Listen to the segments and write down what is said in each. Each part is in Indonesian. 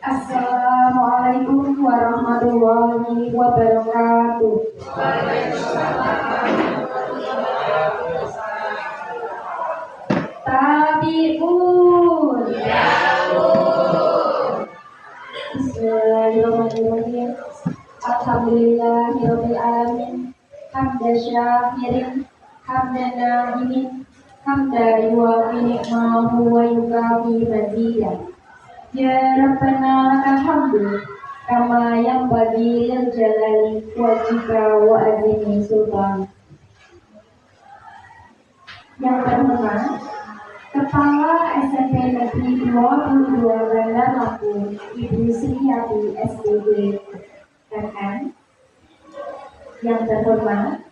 Assalamualaikum warahmatullahi wabarakatuh. Tabi'un. Bismillahirrahmanirrahim. Alhamdulillahirabbil alamin. Hamdan syakirin, hamdan na'imin, hamdan yuwafi ni'mahu wa yukafi mazidah. Ya Rabbana lakal hamdu kama yanbaghi lil jalali wajhika wa azimi sultan. Yang terhormat Kepala SMP Negeri 22 Bandar Lampung, Ibu Sriyati SPB KN. Yang terhormat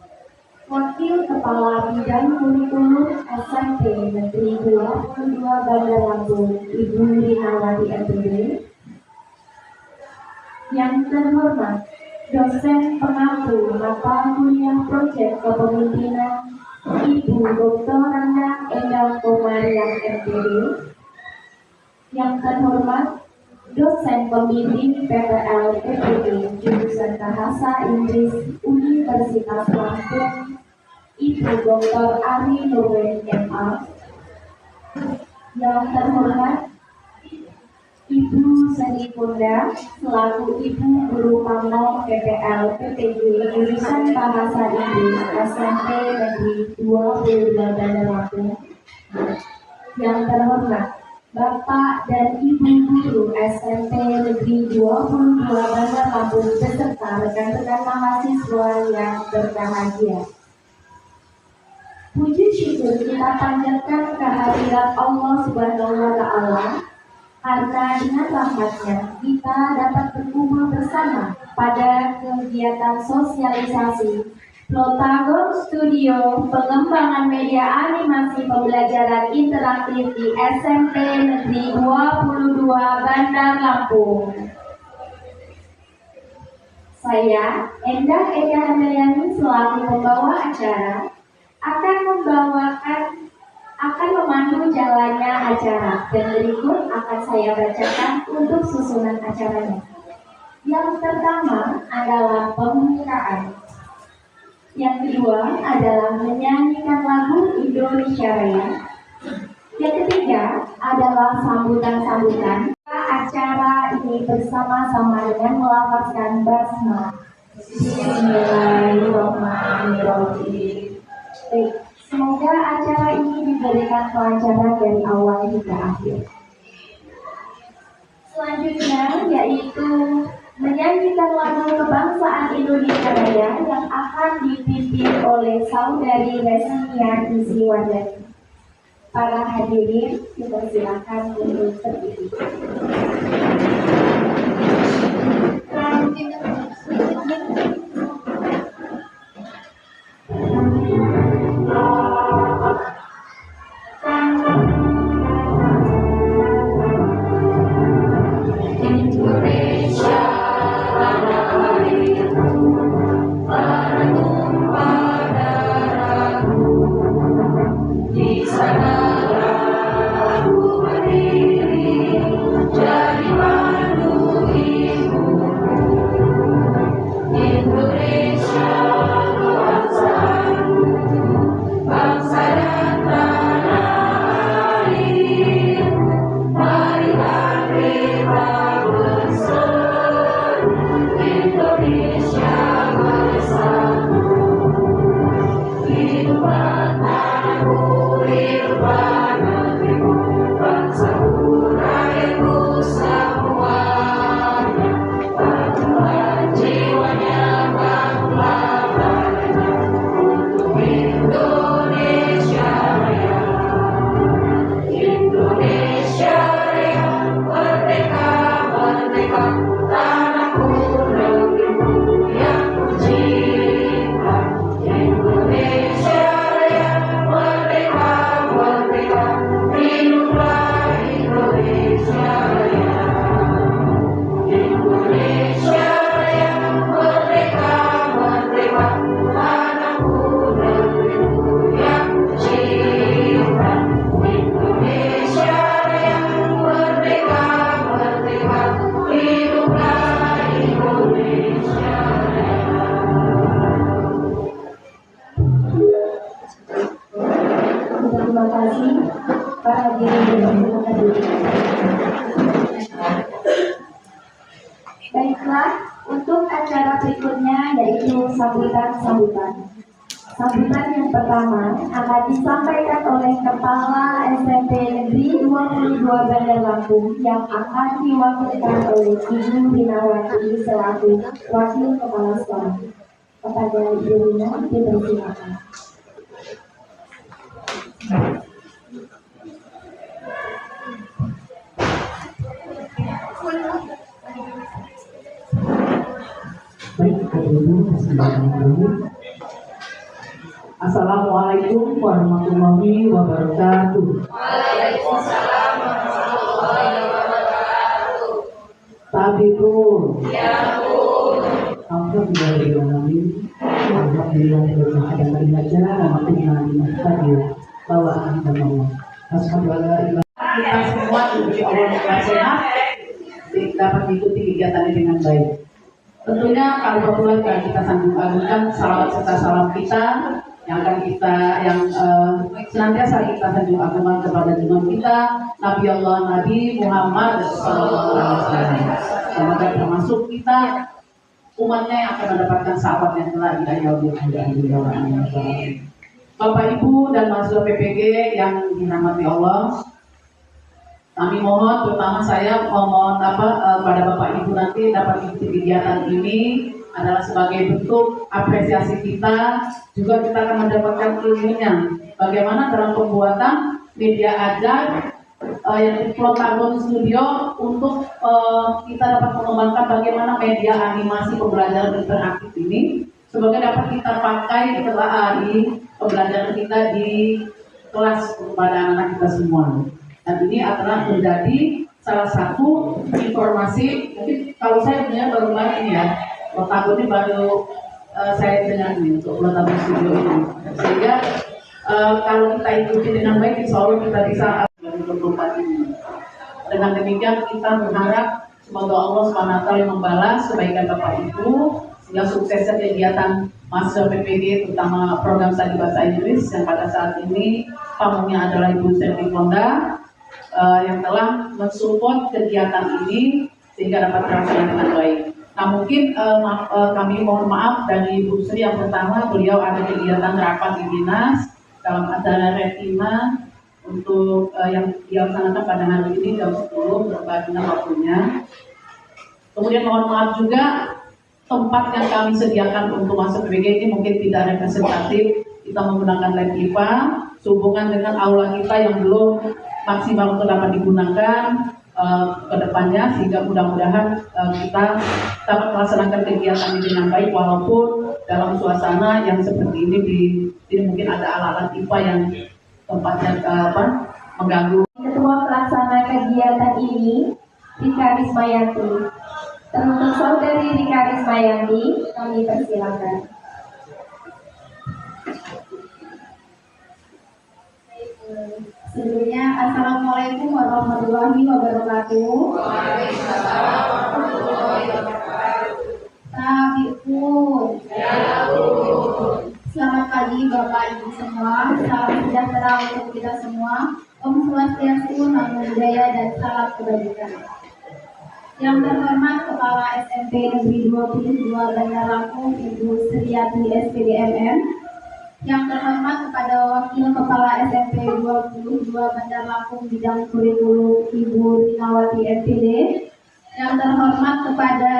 Wakil Kepala Bidang Kurikulum SMP Negeri 22 Bandar Lampung, Ibu Rinawati MPD. Yang terhormat Dosen Pengampu Mata Kuliah Proyek Kepemimpinan, Ibu Dr. Randa Endang Komariam MPD. Yang terhormat Dosen Pembimbing PPL PPD Jurusan Bahasa Inggris Universitas Lampung, Ibu Dr. Ari Nurwen MA. Yang terhormat Ibu Seni Punda selaku Ibu Guru Pamong PPL PPD Jurusan Bahasa Inggris SMP Negeri 22 Bandar Lampung. Yang terhormat Bapak dan Ibu Guru SMP Negeri 22 Bandar Lampung beserta rekan-rekan mahasiswa yang berbahagia. Puji syukur kita panjatkan kehadirat Allah Subhanahu wa Ta'ala karena dengan rahmatnya kita dapat berkumpul bersama pada kegiatan sosialisasi Plotagon Studio pengembangan media animasi pembelajaran interaktif di SMP Negeri 22 Bandar Lampung. Saya Endah Eka Handayani selaku pembawa acara akan memandu jalannya acara, dan berikut akan saya bacakan untuk susunan acaranya. Yang pertama adalah pembukaan. Yang kedua adalah menyanyikan lagu Indonesia Raya. Yang ketiga adalah sambutan-sambutan. Acara ini bersama-sama dengan melafazkan basmalah. Bismillahirrahmanirrahim. Baik, semoga acara ini diberikan kelancaran dari awal hingga akhir. Selanjutnya yaitu menyanyikan lagu kebangsaan Indonesia Raya yang akan dipimpin oleh Saudari Resniati Wardani. Para hadirin dipersilakan untuk berdiri. Di sana aku berdiri. Nah, untuk acara berikutnya yaitu sambutan. Sambutan yang pertama akan disampaikan oleh Kepala SMP Negeri 22 Bandar Lampung yang akan diwakilkan oleh Ibu Rinawati selaku Wakil Kepala Sekolah. Kepada Ibu Rina dipersilakan. Baik, Assalamualaikum warahmatullahi wabarakatuh. Waalaikumsalam warahmatullahi wabarakatuh. Tabibun. Ya Bu. Alhamdulillahirrahmanirrahim. Kita semua diuji Allah dengan sehat, dapat mengikuti kegiatan ini dengan baik. Tentunya kalau keluarga kita sanggup agungkan salawat serta salam kita yang senantiasa kita sanjung agungkan kepada junjungan kita Nabi Allah Nabi Muhammad Sallallahu Alaihi Wasallam. Semoga termasuk kita umatnya yang akan mendapatkan sahabat yang telah Bapak Ibu dan mahasiswa PPG yang dirahmati Allah, kami mohon, terutama saya mohon pada Bapak Ibu nanti dapat mengikuti kegiatan ini adalah sebagai bentuk apresiasi kita, juga kita akan mendapatkan ilmunya. Bagaimana dalam pembuatan media ajar yang Protagon Studio untuk kita dapat mengembangkan bagaimana media animasi pembelajaran interaktif ini, semoga dapat kita pakai di pembelajaran kita di kelas kepada anak-anak kita semua. Dan ini adalah menjadi salah satu informasi, mungkin kalau saya punya baru ini ya, Protagon ini baru saya dengar ini untuk Protagon Studio ini. Sehingga kalau kita ikuti dengan baik, insya Allah kita bisa untuk ini. Dengan demikian kita berharap semoga Allah SWT membalas kebaikan Bapak Ibu, sehingga suksesnya kegiatan mahasiswa PPG, terutama program studi bahasa Inggris yang pada saat ini pamongnya adalah Ibu Selvi Fonda, yang telah mensupport kegiatan ini sehingga dapat terlaksana dengan baik. Nah mungkin kami mohon maaf dari Ibu Sri yang pertama, beliau ada kegiatan rapat di dinas dalam acara retina untuk yang dilaksanakan pada hari ini jam 10 berbagi waktunya. Kemudian mohon maaf juga tempat yang kami sediakan untuk masuk PPG ini mungkin tidak representatif. Kita menggunakan lab IPA sehubungan dengan aula kita yang belum maksimal untuk dapat digunakan ke depannya, sehingga mudah-mudahan kita dapat melaksanakan kegiatan ini dengan baik walaupun dalam suasana yang seperti ini di mungkin ada alat-alat IPA yang tempatnya mengganggu. Ketua pelaksana kegiatan ini Rika Rismayanti. Teruntuk saudari Rika Rismayanti, kami persilakan. Sebelumnya, Assalamualaikum warahmatullahi wabarakatuh. Waalaikumsalam warahmatullahi wabarakatuh. Tabibun. Ya Bu. Selamat pagi Bapak Ibu semua. Salam sejahtera untuk kita semua. Om Swastiastu, Namo Buddhaya, dan salam kebajikan. Yang terhormat Kepala SMP Negeri 22 Bandar Lampung, Ibu Sriati SPDMM. Yang terhormat kepada Wakil Kepala SMP 22 Bandar Lampung bidang kurikulum Ibu Rinawati MPD. Yang terhormat kepada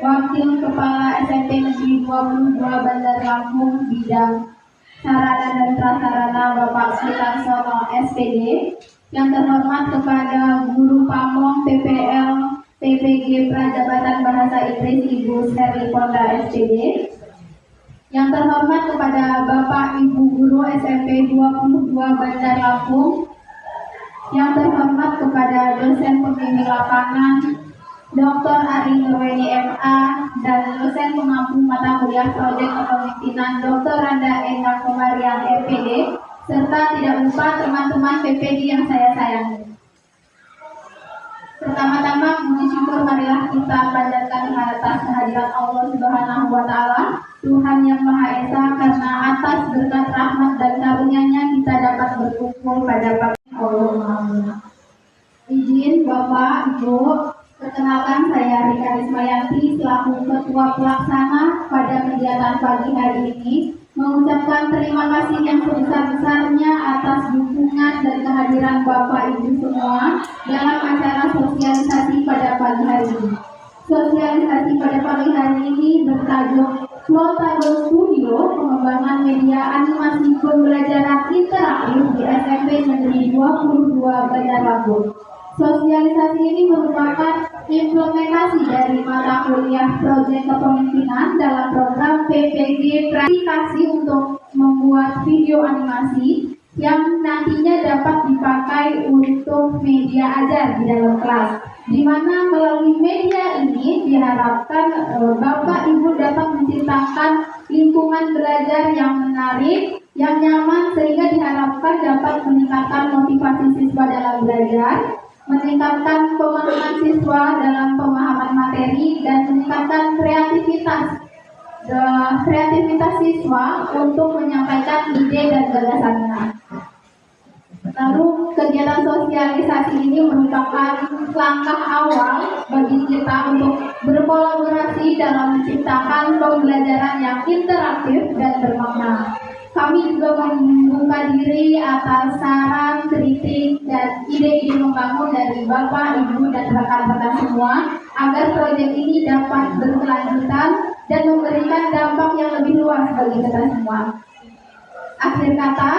Wakil Kepala SMP Negeri 22 Bandar Lampung bidang sarana dan prasarana Bapak Sutarsono SPD. Yang terhormat kepada Guru Pamong PPL PPG Prajabatan Bahasa Inggris Ibu Selvi Fonda SPD. Yang terhormat kepada Bapak Ibu Guru SMP 22 Bandar Lampung. Yang terhormat kepada dosen pembimbing lapangan Dr. Ari Nurweni MA dan dosen pengampu mata kuliah proyek kepemimpinan Dr. Randa Enda Komarian MPD, serta tidak lupa teman-teman PPD yang saya sayangi. Pertama-tama puji syukur marilah kita panjatkan atas kehadiran Allah Subhanahu wa Ta'ala, Tuhan yang Maha Esa, karena atas berkat rahmat dan karunia-Nya kita dapat berkumpul pada pagi Allah. Izin Bapak, Ibu, Perkenalkan, saya Rika Rismayanti selaku Ketua Pelaksana pada kegiatan pagi hari ini mengucapkan terima kasih yang sebesar-besarnya atas dukungan dan kehadiran Bapak Ibu semua dalam acara sosialisasi pada pagi hari ini. Sosialisasi pada pagi hari ini bertajuk Flotable Studio Pengembangan Media Animasi Pembelajaran Interaktif di SMP Negeri 22 Bandar Lampung. Sosialisasi ini merupakan implementasi dari mata kuliah proyek kepemimpinan dalam program PPG Praktikasi untuk membuat video animasi yang nantinya dapat dipakai untuk media ajar di dalam kelas, di mana melalui media ini diharapkan Bapak Ibu dapat menciptakan lingkungan belajar yang menarik, yang nyaman, sehingga diharapkan dapat meningkatkan motivasi siswa dalam belajar, meningkatkan pemahaman siswa dalam pemahaman materi, dan meningkatkan kreativitas siswa untuk menyampaikan ide dan gagasannya. Lalu kegiatan sosialisasi ini merupakan langkah awal bagi kita untuk berkolaborasi dalam menciptakan pembelajaran yang interaktif dan bermakna. Kami juga membuka diri atas saran, kritik, dan ide-ide membangun dari Bapak, Ibu, dan rekan-rekan semua agar proyek ini dapat berkelanjutan dan memberikan dampak yang lebih luas bagi kita semua. Akhir kata,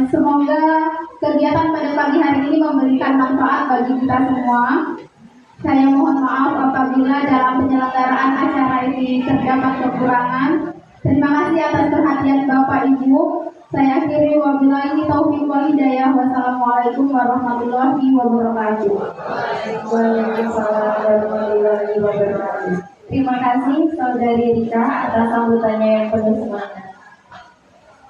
semoga kegiatan pada pagi hari ini memberikan manfaat bagi kita semua. Saya mohon maaf apabila dalam penyelenggaraan acara ini terdapat kekurangan. Terima kasih atas perhatian Bapak Ibu. Saya akhiri wabillahi taufiq wal hidayah. Wassalamualaikum warahmatullahi wabarakatuh. Waalaikumsalam warahmatullahi wabarakatuh. Terima kasih Saudari Rika atas sambutannya yang penuh semangat.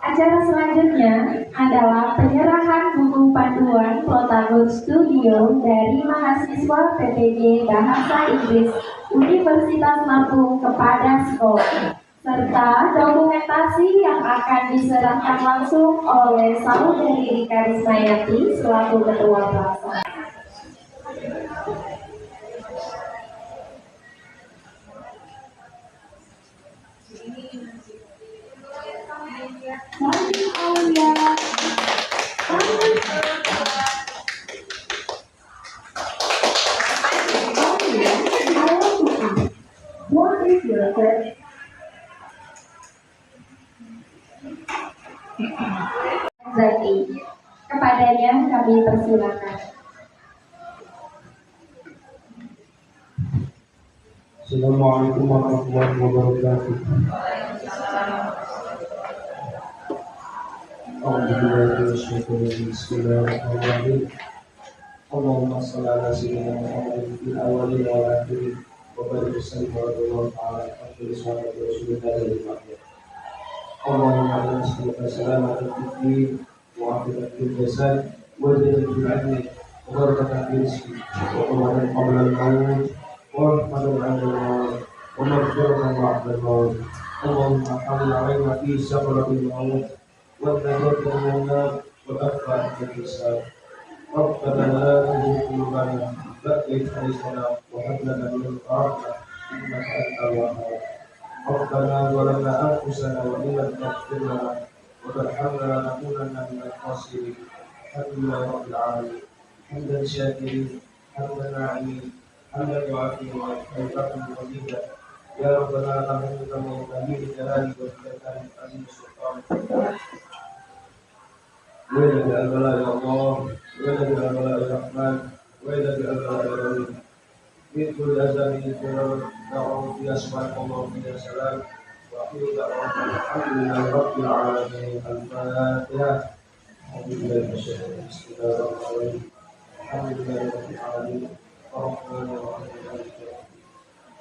Acara selanjutnya adalah penyerahan buku panduan Flotable Studio dari mahasiswa PPG Bahasa Inggris Universitas Lampung kepada sekolah, serta dokumentasi yang akan diserahkan langsung oleh Saudari Rika Rismayanti selaku Ketua Pelaksana. What is your search? Zaki, kepadanya kami persilakan. Assalamualaikum warahmatullahi wabarakatuh. Bismillahirrahmanirrahim. Allahumma shalli ala sayyidina Muhammadin fil awwalin wal akhirin wa barik sallallahu ta'ala alaihi wa sallam. Allahumma inna nas'aluka salamatan fid din wa afiyatan fil jasad wa ziyadah fil 'ilmi wa barakatan fil rizqi wa qawlan qabla al-maut wa rahmatan 'inda al-maut wa maghfiratan ba'da al-maut. Allahumma hamil 'alaina fi sakratil maut والنجاة من النار والأخلاق من الحساب. ربنا لا تزغ قلوبنا بعد إذ هديتنا وهب لنا من لدنك رحمة إنك أنت الوهاب. ربنا ظلمنا أنفسنا وإن لم تغفر لنا وترحمنا لنكونن من الخاسرين. الحمد لله رب العالمين حمدا شاكرين حمدا ناعمين حمدا يعافي ويكافئ مزيدا. يا ربنا أمنك من جميع جلالك وإكرامك عزيز السلطان. وإذا بالبلاء يا الله وإذا بالبلاء الرحمن وإذا بالبلاء الرحيم من كل أذى من الضرر دعوه في أسماء الله في سلام وأخير دعوه الحمد لله رب العالمين. الفاتحة. الحمد لله بسم الله الرحمن الرحيم الحمد لله رب العالمين الرحمن الرحيم مالك يوم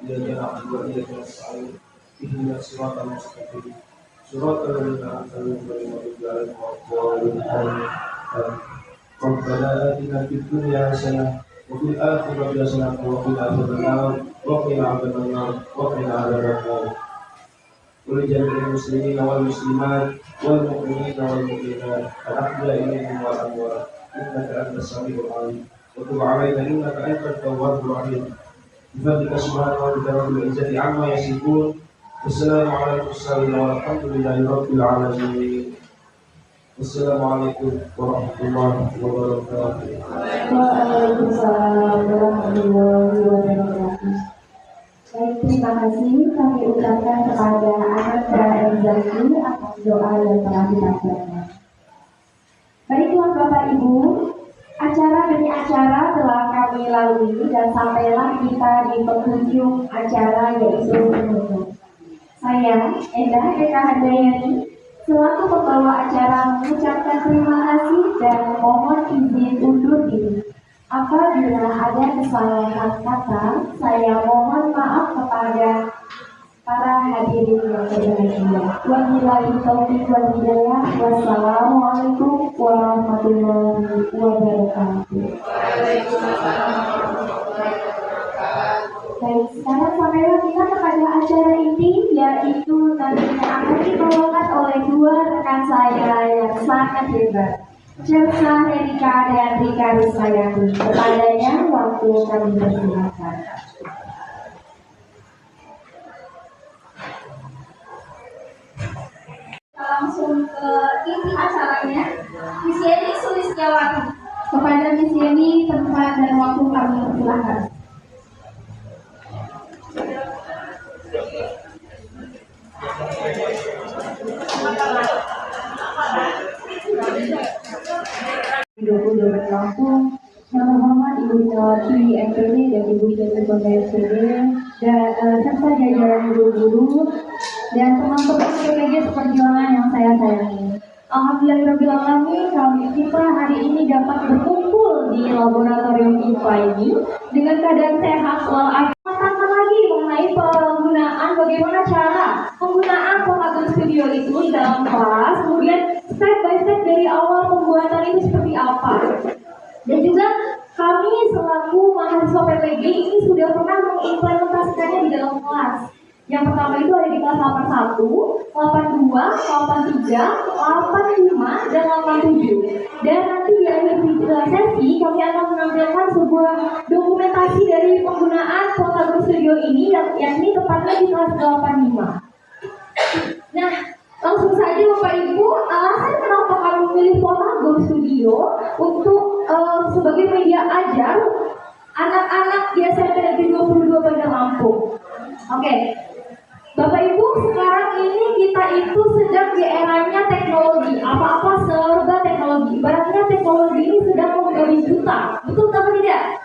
الدين إياك نعبد وإياك نستعين اهدنا الصراط المستقيم صراط الذين أنعمت عليهم غير المغضوب عليهم ولا الضالين. ربنا آتنا في الدنيا حسنة وفي الآخرة حسنة وقنا عذاب النار وقنا عذاب النار وقنا عذاب النار. ولجميع المسلمين والمسلمات والمؤمنين والمؤمنات الأحياء منهم والأموات إنك أنت السميع العليم. وتب علينا إنك أنت التواب الرحيم بفضلك سبحانه وتعالى رب العزة عما يصفون والسلام على المرسلين والحمد لله رب العالمين. Wassalamualaikum warahmatullahi wabarakatuh. Waalaikumsalam warahmatullahi wabarakatuh. Baik, terima kasih kami ucapkan kepada Ananda Enzaki atas doa yang telah dibacakan. Baiklah Bapak Ibu, acara demi acara telah kami lalui dan sampailah kita di penghujung acara yaitu penutup. Saya, Endah Eka Handayani, selaku pembawa acara mengucapkan terima kasih dan mohon izin undur diri. Apabila ada kesalahan kata, saya mohon maaf kepada para hadirin yang berbahagia. Wabillahi taufiq wal hidayah. Wassalamualaikum warahmatullahi wabarakatuh. Baik, sekarang sampailah kita kepada acara inti, yaitu nantinya akan dibawakan oleh dua rekan saya yang sangat hebat, Chelsea Herika dan Rika Risayati. Kepadanya waktu kami persilakan. Langsung ke inti acaranya. Miss Yeni Sulistiawati. Kepada Miss Yeni, tempat dan waktu kami persilakan. Langsung yang terhormat Ibu Ketua MPD dan Ibu Ketua MPD dan serta jajaran guru-guru dan teman-teman PPG Seperjuangan yang saya sayangi. Alhamdulillahirrahmanirrahim, kita hari ini dapat berkumpul di laboratorium IPA ini dengan keadaan sehat walafiat. Katakan lagi mengenai penggunaan, bagaimana cara penggunaan Potagon Studio itu dalam kelas, kemudian step by step dari awal pembuatan itu seperti apa. Dan juga kami selaku mahasiswa PPG ini sudah pernah mengimplementasikannya di dalam kelas. Yang pertama itu ada di kelas 81, 82, 83, 85, dan 87. Dan nanti di akhir sesi kami akan menampilkan sebuah dokumentasi dari penggunaan Potagon Studio ini yang ini tepatnya di kelas 85. Nah, langsung saja Bapak Ibu, alasan kenapa kami memilih Potagon Studio untuk sebagai media ajar anak-anak di SMP Negeri 22 Bandar Lampung. Oke. Bapak Ibu, sekarang ini kita itu sedang di eranya teknologi. Apa-apa serba teknologi. Ibaratnya teknologi ini sedang menggali buta. Betul atau tidak?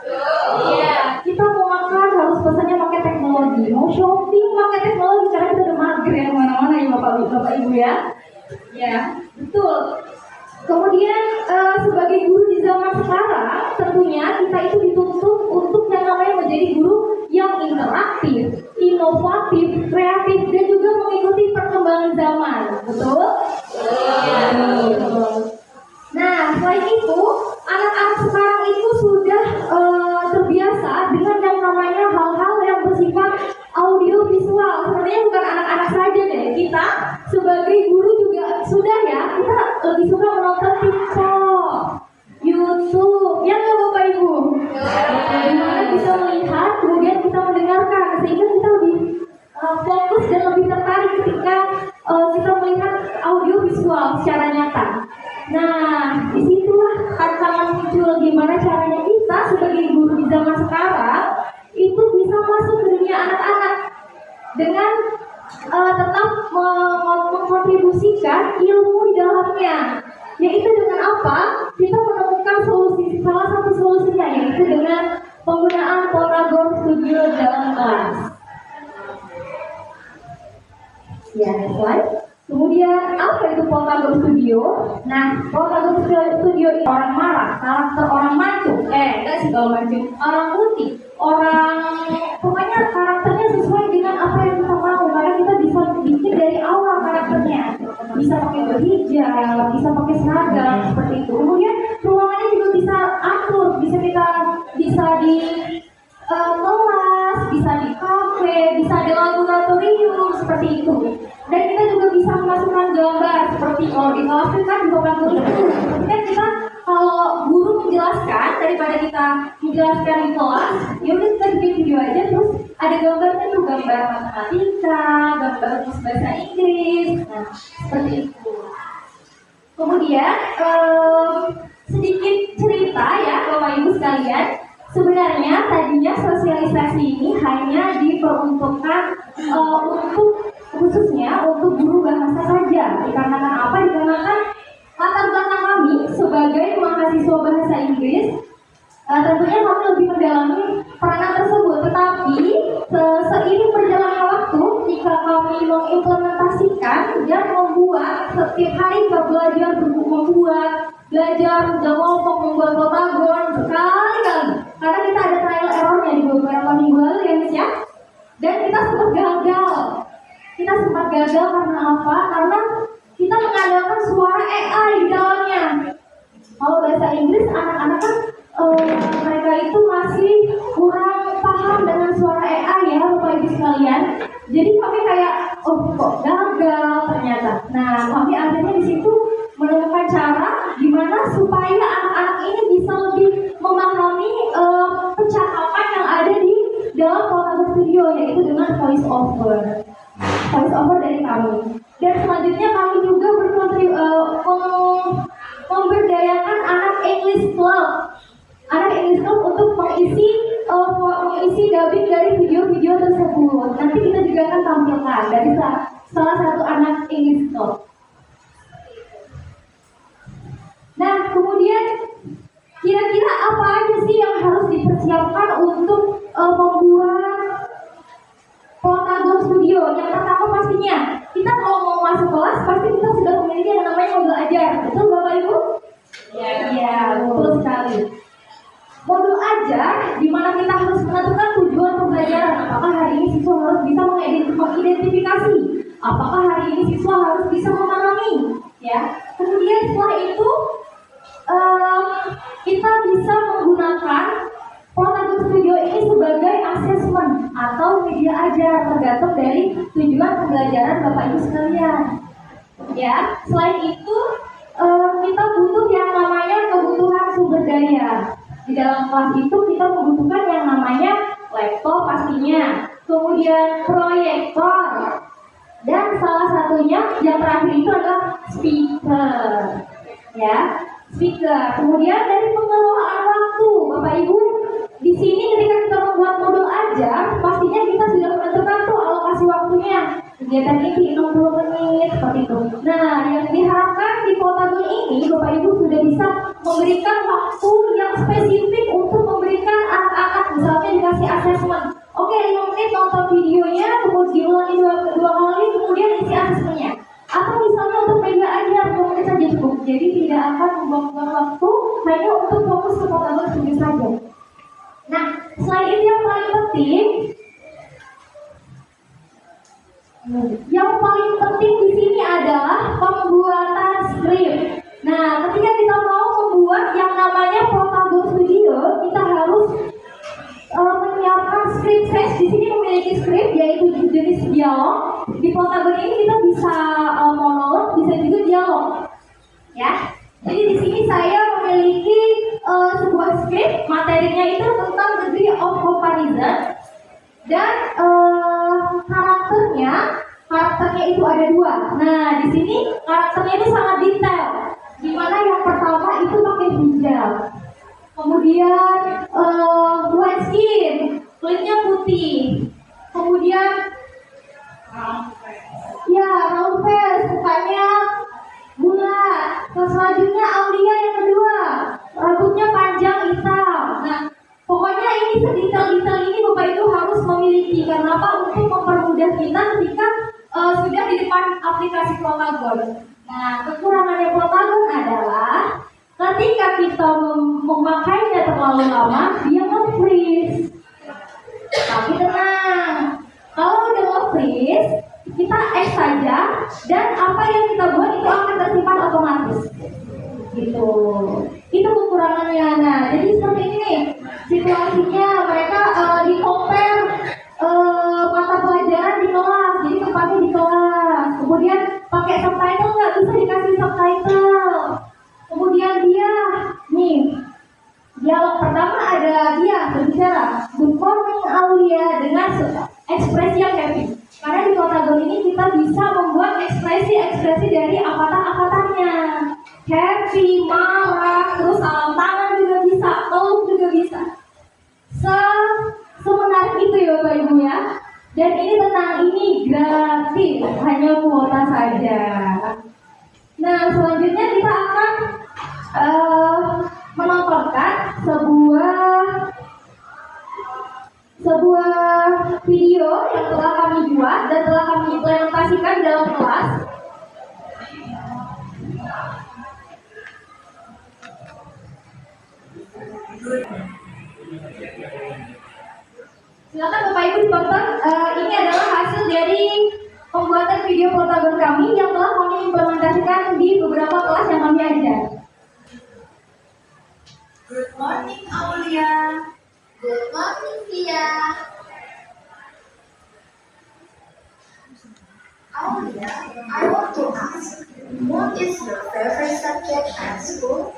Iya. Kita mau makan harus pesannya pakai teknologi. Mau shopping pakai teknologi karena kita udah mager ya mana-mana ya Bapak Ibu ya. Ya, betul. Kemudian sebagai guru di zaman sekarang, tentunya kita itu dituntut untuk yang namanya menjadi guru yang interaktif, inovatif, kreatif, dan juga mengikuti perkembangan zaman. Betul? Ya, betul. Nah, selain itu, anak-anak sekarang itu sudah terbiasa dengan yang namanya hal-hal yang bersifat audiovisual. Sebenarnya bukan anak-anak saja deh, kita sebagai guru juga sudah ya, kita lebih suka menonton TikTok, YouTube, ya nggak Bapak Ibu? Dimana kita melihat, kemudian kita mendengarkan, sehingga kita lebih fokus dan lebih tertarik ketika kita melihat audiovisual secara nyata. Nah, disitulah tantangan muncul gimana caranya kita sebagai guru di zaman sekarang itu bisa masuk ke dunia anak-anak dengan tetap mengkontribusikan ilmu di dalamnya. Yaitu dengan apa? Kita menemukan solusi, salah satu solusinya yaitu dengan penggunaan Potagon Studio dalam kelas. Ya, next slide. Kemudian apa itu Potagon Studio? Nah, Potagon Studio itu orang marah, karakter orang maco, enggak sih kalau maco, orang putih, orang pokoknya karakternya sesuai dengan apa yang kita mau. Karena kita bisa bikin dari awal karakternya, bisa pakai berhijab, bisa pakai seragam seperti itu. Kemudian ruangannya juga bisa atur, bisa di kelas, bisa di kafe, bisa di laboratorium seperti itu. Dan kita juga bisa memasukkan gambar seperti kalau di kelas kan juga itu. Kan kita kalau guru menjelaskan daripada kita menjelaskan di kelas, ya udah kita bikin video aja, terus ada gambarnya tuh, gambar matematika, gambar terus bahasa Inggris, nah seperti itu. Kemudian sedikit cerita ya Bapak Ibu sekalian, sebenarnya tadinya sosialisasi ini hanya diperuntukkan untuk khususnya untuk guru bahasa saja. Dikarenakan apa? Dikarenakan latar belakang kami sebagai mahasiswa bahasa Inggris, tentunya kami lebih mendalami peranan tersebut. Tetapi seiring berjalannya waktu, jika kami mengimplementasikan dan membuat setiap hari kita belajar belajar kelompok, membuat protagon sekali-kali. Karena kita ada trial errornya di beberapa minggu lalu ya Miss ya. Dan kita sempat gagal. Karena apa? Karena kita mengandalkan suara AI di dalamnya. Kalau bahasa Inggris anak-anak kan mereka itu masih kurang paham dengan suara AI ya Bapak Ibu sekalian. Jadi kami kayak kok gagal ternyata. Nah kami akhirnya di situ menemukan cara gimana supaya anak-anak ini bisa lebih memahami percakapan yang ada di dalam Potato Studio, yaitu dengan voice over dari kami. Dan selanjutnya kami juga memberdayakan anak English Club untuk mengisi dubbing dari video-video tersebut. Nanti kita juga akan tampilkan dari salah satu anak English Club. Nah, kemudian kira-kira apa aja sih yang harus dipersiapkan untuk membuat Potato Studio? Yang pertama pastinya, kita kalau mau masuk kelas, pasti kita sudah memiliki yang namanya modul ajar. Betul Bapak Ibu? Ya, betul sekali. Modul ajar, di mana kita harus menentukan tujuan pembelajaran. Apakah hari ini siswa harus bisa mengidentifikasi? Apakah hari ini siswa harus bisa memahami? Ya. Kemudian setelah itu, kita bisa menggunakan Potato Studio ini sebagai asesmen atau media ajar, tergantung dari tujuan pembelajaran Bapak Ibu sekalian. Ya, selain itu kita butuh yang namanya kebutuhan sumber daya. Di dalam kelas itu kita membutuhkan yang namanya laptop pastinya, kemudian proyektor, dan salah satunya yang terakhir itu adalah speaker. Ya, speaker. Kemudian dari pengelolaan waktu, Bapak Ibu, di sini ketika kita membuat modul ajar, pastinya kita sudah menentukan tuh alokasi waktunya. Kegiatan ini 60 menit seperti itu. Nah, yang diharapkan di Potato ini, Bapak Ibu sudah bisa memberikan waktu yang spesifik untuk memberikan anak-anak, misalnya dikasih asesmen. Oke, 5 menit nonton videonya, kemudian diulangi dua kali, kemudian isi asesmennya. Atau misalnya untuk media ajar, 2 menit saja cukup. Jadi tidak akan membuang waktu, hanya untuk fokus ke Potato Studio saja. Nah, selain itu yang paling penting di sini adalah pembuatan skrip. Nah, ketika kita mau membuat yang namanya Potato Studio, kita harus menyiapkan skrip. Saya di sini memiliki skrip, yaitu jenis dialog. Di Potato ini kita bisa monolog, bisa juga dialog. Ya. Jadi di sini saya memiliki sebuah skrip, materinya itu tentang degree of comparison, dan karakternya itu ada 2. Nah, di sini karakternya itu sangat detail. Dimana yang pertama itu pakai hijab, kemudian white skin, kulitnya putih, kemudian round face, mukanya bulat. Selanjutnya Aulia yang kedua, rambutnya panjang hitam. Nah, pokoknya ini sedetail-detail ini Bapak Ibu harus memiliki. Karena apa? Untuk mempermudah kita ketika sudah di depan aplikasi Potagon. Nah, kekurangannya Potagon adalah ketika kita memakainya terlalu lama, dia nge-freeze. Tapi tenang, kalau udah nge-freeze, kita X saja, dan apa yang kita buat itu akan tersimpan otomatis. Gitu. Itu kekurangannya. Nah, jadi seperti ini nih situasinya, mereka di-compare mata pelajaran di kelas, jadi tempatnya di kelas. Kemudian pakai subtitle, nggak bisa dikasih subtitle. Kemudian dia Aulia dengan ekspresi yang happy. Karena di Potagon ini kita bisa membuat ekspresi-ekspresi dari avatar-avatarnya. Happy, marah, terus salam tangan juga bisa, peluk juga bisa. Semenarik itu ya Bapak Ibu ya. Dan ini tentang ini gratis, hanya kuota saja. Nah, selanjutnya kita akan menontonkan sebuah video yang telah kami buat dan telah kami implementasikan dalam kelas. Silakan Bapak Ibu ditonton. Ini adalah hasil dari pembuatan video Potagon kami yang telah kami implementasikan di beberapa kelas yang kami ajar. Good morning, Aulia. Good morning, Tia. Aulia, I want to ask, what is your favorite subject at school?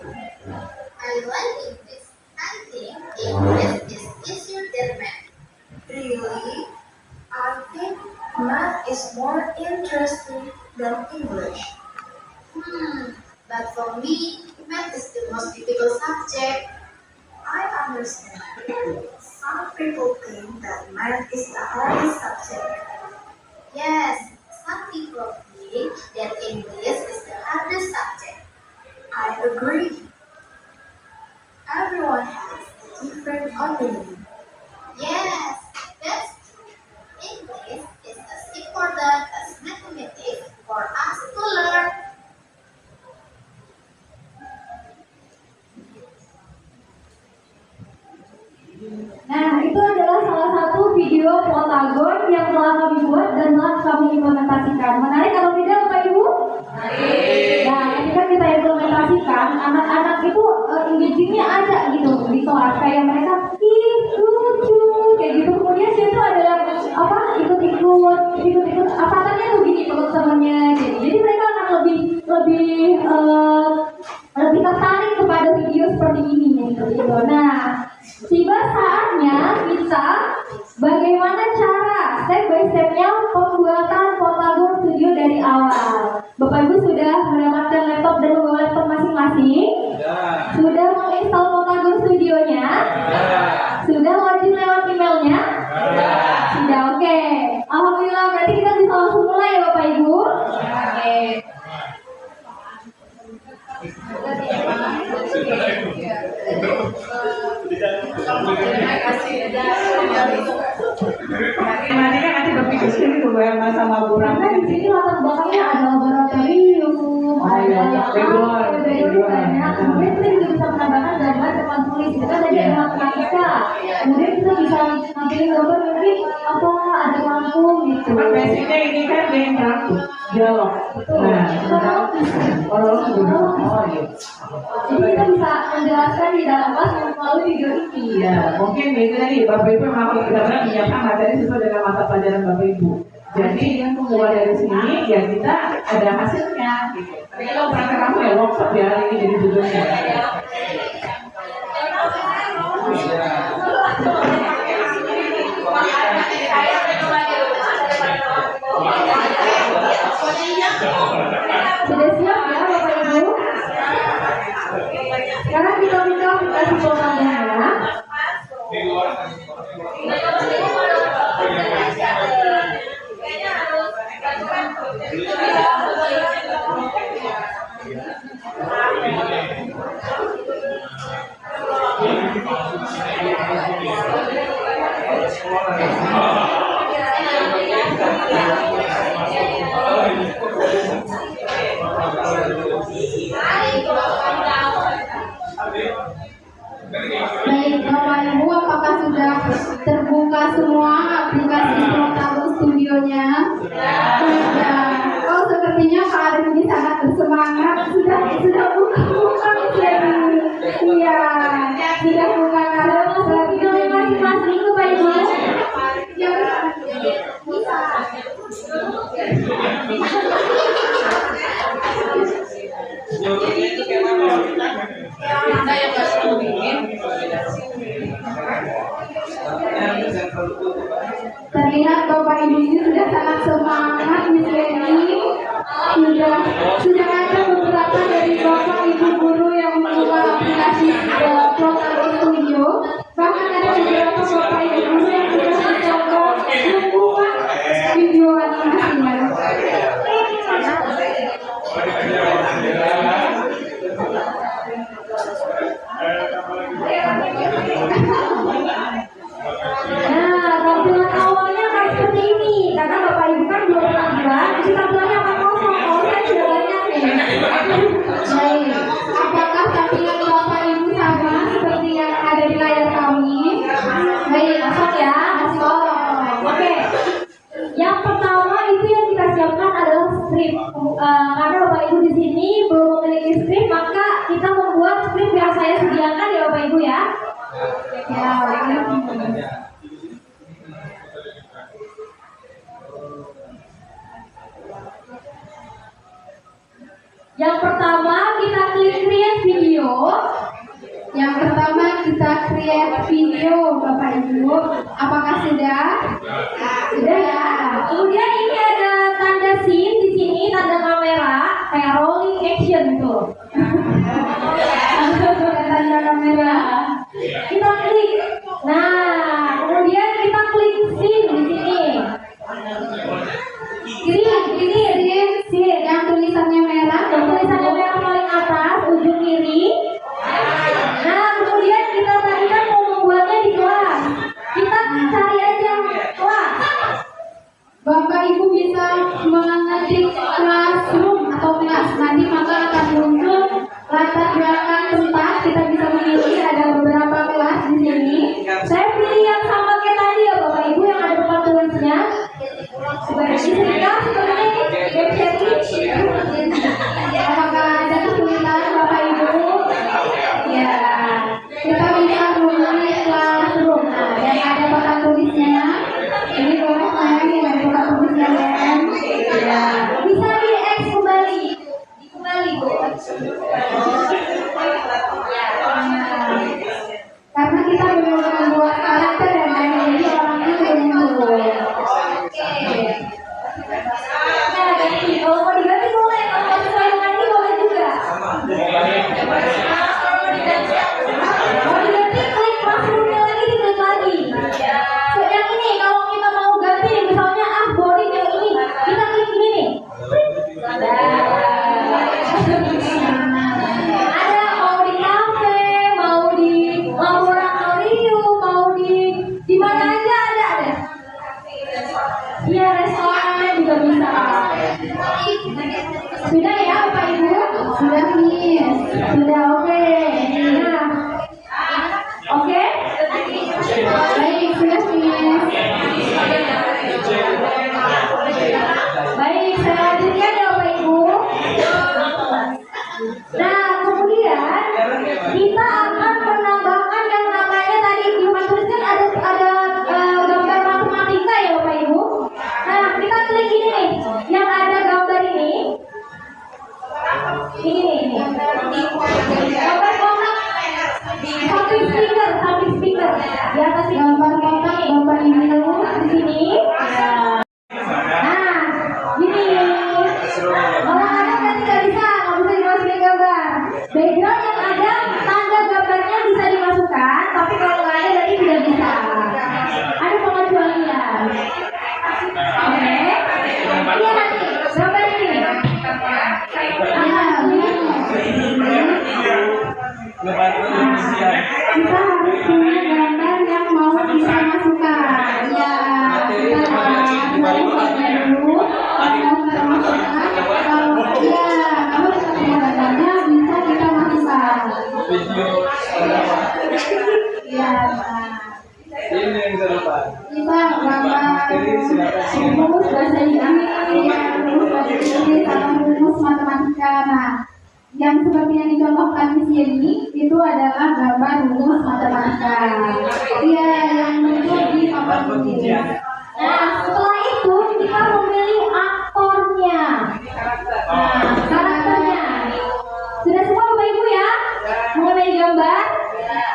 I like English. I think English is easier than math. Really? I think math is more interesting than English. But for me, math is the most difficult subject. I understand. Some people think that math is the hardest subject. Yes, some people think that English is the hardest subject. I agree. Everyone has a different opinion. Yes, that's true. English is as important as mathematics for us to learn. Nah, itu adalah salah satu video Potagon yang telah kami buat dan telah kami implementasikan. Menarik atau tidak Bapak Ibu? Nah, ketika kita implementasikan, anak-anak itu engagingnya ada gitu di kelas, kayak mereka lucu kayak gitu. Kemudian dia tuh ada apa ikut avatarnya tuh gini peluk temannya gitu. Jadi mereka akan lebih tertarik kepada video seperti ini gitu. Nah, tiba saatnya kita bagaimana cara step by stepnya pembuatan Potagon Studio dari awal. Bapak Ibu sudah mendapatkan laptop dan membawa laptop masing-masing? Sudah menginstal Potagon Studionya? Sudah login lewat emailnya? Sudah, oke. Alhamdulillah, berarti kita bisa langsung mulai ya Bapak Ibu? Oke. Nanti kan nanti berpikir sendiri tuh sama Bu Rama. Di sini latar belakangnya ada laboratorium, ada banyak. Kemudian kita juga bisa menambahkan gambar depan tulis. Itu kan tadi ada matematika. Kemudian kita bisa nampilin gambar mungkin apa ada lampu gitu. Kan basicnya ini kan yang dialog. Nah, orang juga. Oh iya. Jadi kita bisa menjelaskan di dalam kelas melalui video ini. Iya, mungkin itu tadi Bapak Ibu memang kita menyiapkan materi sesuai dengan mata pelajaran Bapak Ibu. Jadi yang keluar dari sini ya kita ada hasilnya. Gitu. Tapi kalau praktek kamu ya workshop ya hari ini jadi judulnya. Sudah siap ya Bapak Ibu? Sekarang kita buka aplikasi Potagonnya. Baik, Bapak Ibu, apakah sudah terbuka semua aplikasi Potagon Studionya? Sudah. Oh, sepertinya Pak Arif ini sangat bersemangat. Sudah buka jadi. Iya, sudah buka Videonya masing-masing Bapak Ibu. Bisa. Ada yang nggak selalu bikin. Terlihat Bapak Ibu ini sudah sangat semangat Miss Leni. Sudah ada beberapa dari Bapak Ibu guru yang membuka aplikasi Program Studio. Bahkan ada beberapa Bapak Ibu guru yang sudah mencoba membuka video animasinya. Nah, tampilan awalnya kayak seperti ini. Karena Bapak Ibu kan belum pernah bilang, jadi tampilannya akan kosong. Kalau saya sudah banyak nih. Baik, apakah tampilan Bapak Ibu sama seperti yang ada di layar kami? Baik, masuk ya. Masuk. Oke. Yang pertama itu yang kita siapkan adalah skrip. Karena Bapak Ibu di sini belum memiliki skrip, maka kita membuat skrip yang saya sediakan ya Bapak Ibu ya. Ya, Yang pertama kita klik create video. yang pertama kita create video Bapak Ibu. Apakah sudah? Sudah ya. Kemudian ini ada tanda scene di sini, tanda kamera kayak rolling action gitu. Tanda kamera. Kita klik. Nah, kemudian kita klik scene di sini. Scene. Yang tulisannya merah. Yang tulisannya merah paling atas ujung kiri. Nah, kemudian kita tadi kan mau membuatnya di kelas. Kita cari aja kelas. Bapak Ibu bisa mengetik classroom atau kelas. Nanti maka akan muncul latar belakang tempat. Kita bisa memilih ada beberapa kelas di sini. Saya pilih yang sama kayak tadi ya Bapak Ibu yang ada tempat tulisnya. Sebagai istilah seperti website. Apakah ada kesulitan Bapak Ibu? Ya, kita bisa memilih classroom. Nah, yang ada papan tulisnya. Ini boleh saya yang ada papan tulisnya kan? Ya. Bisa di X kembali. Kembali Bu. Karena kita belum membuat karakter dan lain-lain, orang itu belum membuat. Nah, ganti. Kalau mau diganti boleh. Kalau mau sesuai lagi boleh juga. Mau diganti klik classroom-nya lagi, diklik lagi. So, yang ini kalau kita mau ganti nih, misalnya boring yang ini, kita klik ini nih. Ada mau di kafe, mau di laboratorium, mau di mana aja ada deh. Iya, restoran juga bisa. Sudah ya Bapak Ibu? Sudah nih. Sudah oke. Nah, oke. Baik, sudah nih. Baik, saya lanjutkan ya Bapak Ibu. Nah, kemudian kita akan menambahkan yang namanya tadi di tuliskan ada gambar matematika ya Bapak Ibu. Nah, kita klik ini nih, yang ada gambar ini. Ini nih. Gambar kotak. Samping speaker. Di atas ini. Gambar kotak Bapak Ibu. Di sini. Nah, gini. Kadang-kadang kan tidak bisa, nggak bisa dimasukin gambar. Background yang ada, tanda gambarnya bisa dimasukkan, tapi kalau nggak ada berarti tidak bisa. Ada pengecualian. Oke. Iya nanti, gambar ini. Kita harus punya gambar yang mau kita masukkan. Ya, kita masukkan dulu. Gambar masukkan. Kalau kita punya gambarnya bisa kita masukkan. Ya, Ini yang terdepan. kita gambar rumus bahasa Inggris, rumus bahasa Inggris atau rumus matematika. Nah, yang seperti yang dicontohkan di sini itu adalah gambar rumus matematika. Iya, yang muncul di papan ini. Nah, setelah itu kita memilih aktornya. Nah, karakternya. Sudah semua Bapak Ibu ya? Mengenai gambar?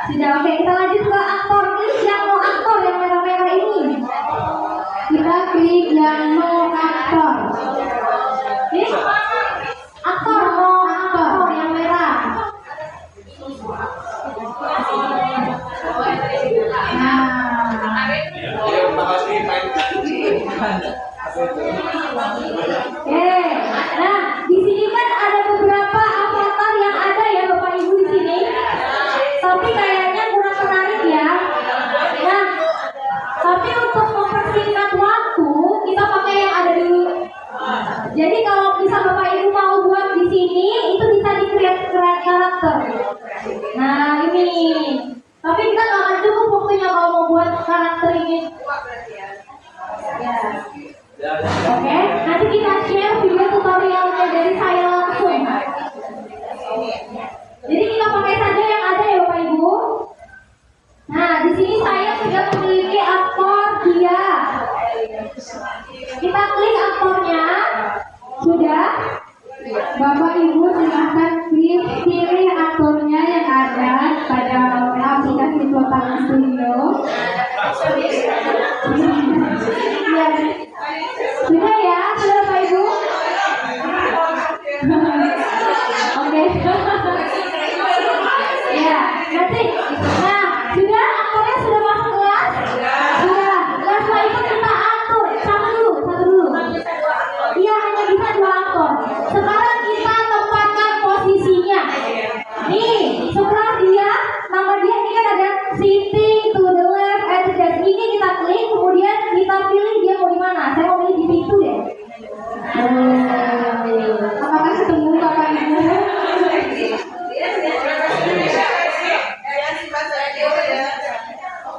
Sudah, oke. Kita lanjut ke aktor. Klik yang mau aktor yang merah-merah ini. klik yang no aktor. Ini aktor no aktor yang merah. Nah, di sini kan ada beberapa avatar yang ada ya Bapak Ibu di sini. Tapi kayaknya kurang menarik ya. Nah, tapi untuk mempersingkat waktu, kita pakai yang ada dulu. Jadi kalau bisa Bapak Ibu mau buat di sini, itu bisa di-create karakter. Nah, ini. Tapi kita nggak akan cukup waktunya kalau mau buat karakter ini. Ya. Oke, nanti kita share video tutorialnya dari saya langsung. Jadi kita pakai saja yang ada ya Bapak Ibu. Nah, di sini saya sudah memiliki aktor dia. Kita klik aktornya. Sudah. Bapak Ibu silahkan klik pilih aktornya yang ada pada aplikasi Flotana Studio. Ya. Sudah ya, sudah Bapak Ibu. Oke. Ya, nanti. Nah, sudah aktornya sudah masuk kelas? Sudah. Nah, setelah itu kita atur. Satu dulu. Iya, hanya bisa 2 aktor. Sekarang kita tempatkan posisinya. Nih, sebelah dia, nama dia ini kan ada sitting to the left and the left. Ini kita klik, kemudian kita pilih dia mau di mana. Saya mau pilih di pintu deh. Apakah ketemu Bapak Ibu?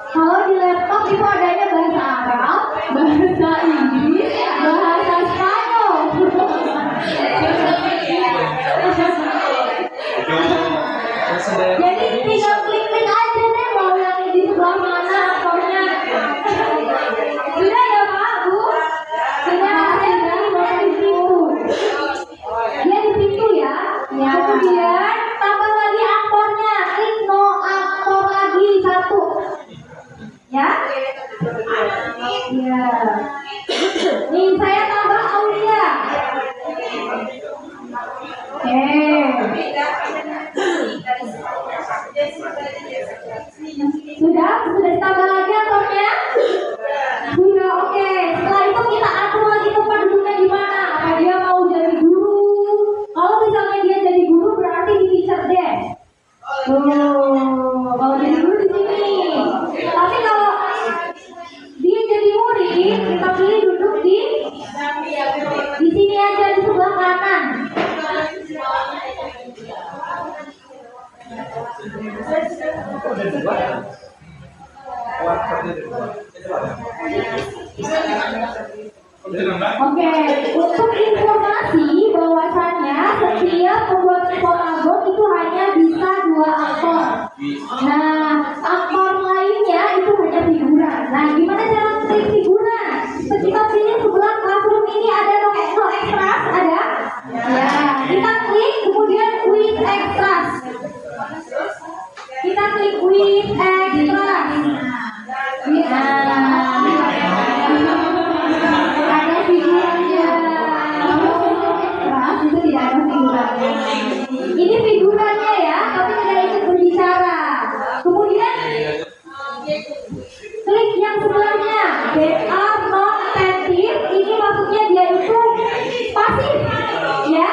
Kalau di laptop itu adanya bahasa Arab, bahasa Inggris, bahasa Spanyol. Jadi tinggal klik-klik aja deh mau yang di sebelah mana aktornya. Sudah ya Pak, Bu? Sudah, saya mau di pintu. Dia di pintu ya. Kemudian tambah lagi aktornya, klik no aktor lagi 1. Ya? Iya. Nih saya tambah Aulia. Oke. Sudah ditambah lagi aktornya? Sudah, oke. Setelah itu kita atur lagi tempat duduknya di mana. Apa dia mau jadi guru? Kalau misalnya dia jadi guru berarti di teacher desk. Kalau jadi guru di sini. Tapi kalau dia jadi murid, kita pilih duduk di sini aja di sebelah kanan. Oke, untuk informasi bahwasannya setiap pembuatan Potagon itu hanya bisa 2 aktor. Nah, aktor lainnya itu hanya figuran. Nah, gimana cara klik figuran? Kita pilih sebelah classroom ini ada no extras, ada? Ya, kita klik kemudian with extras. Kita klik with extras. Ada figurannya. Kalau extras itu tidak ada figurannya. Ini figurannya ya, tapi tidak ikut berbicara. Kemudian klik yang sebelahnya. They are not attentive. Ini maksudnya dia itu pasif, ya.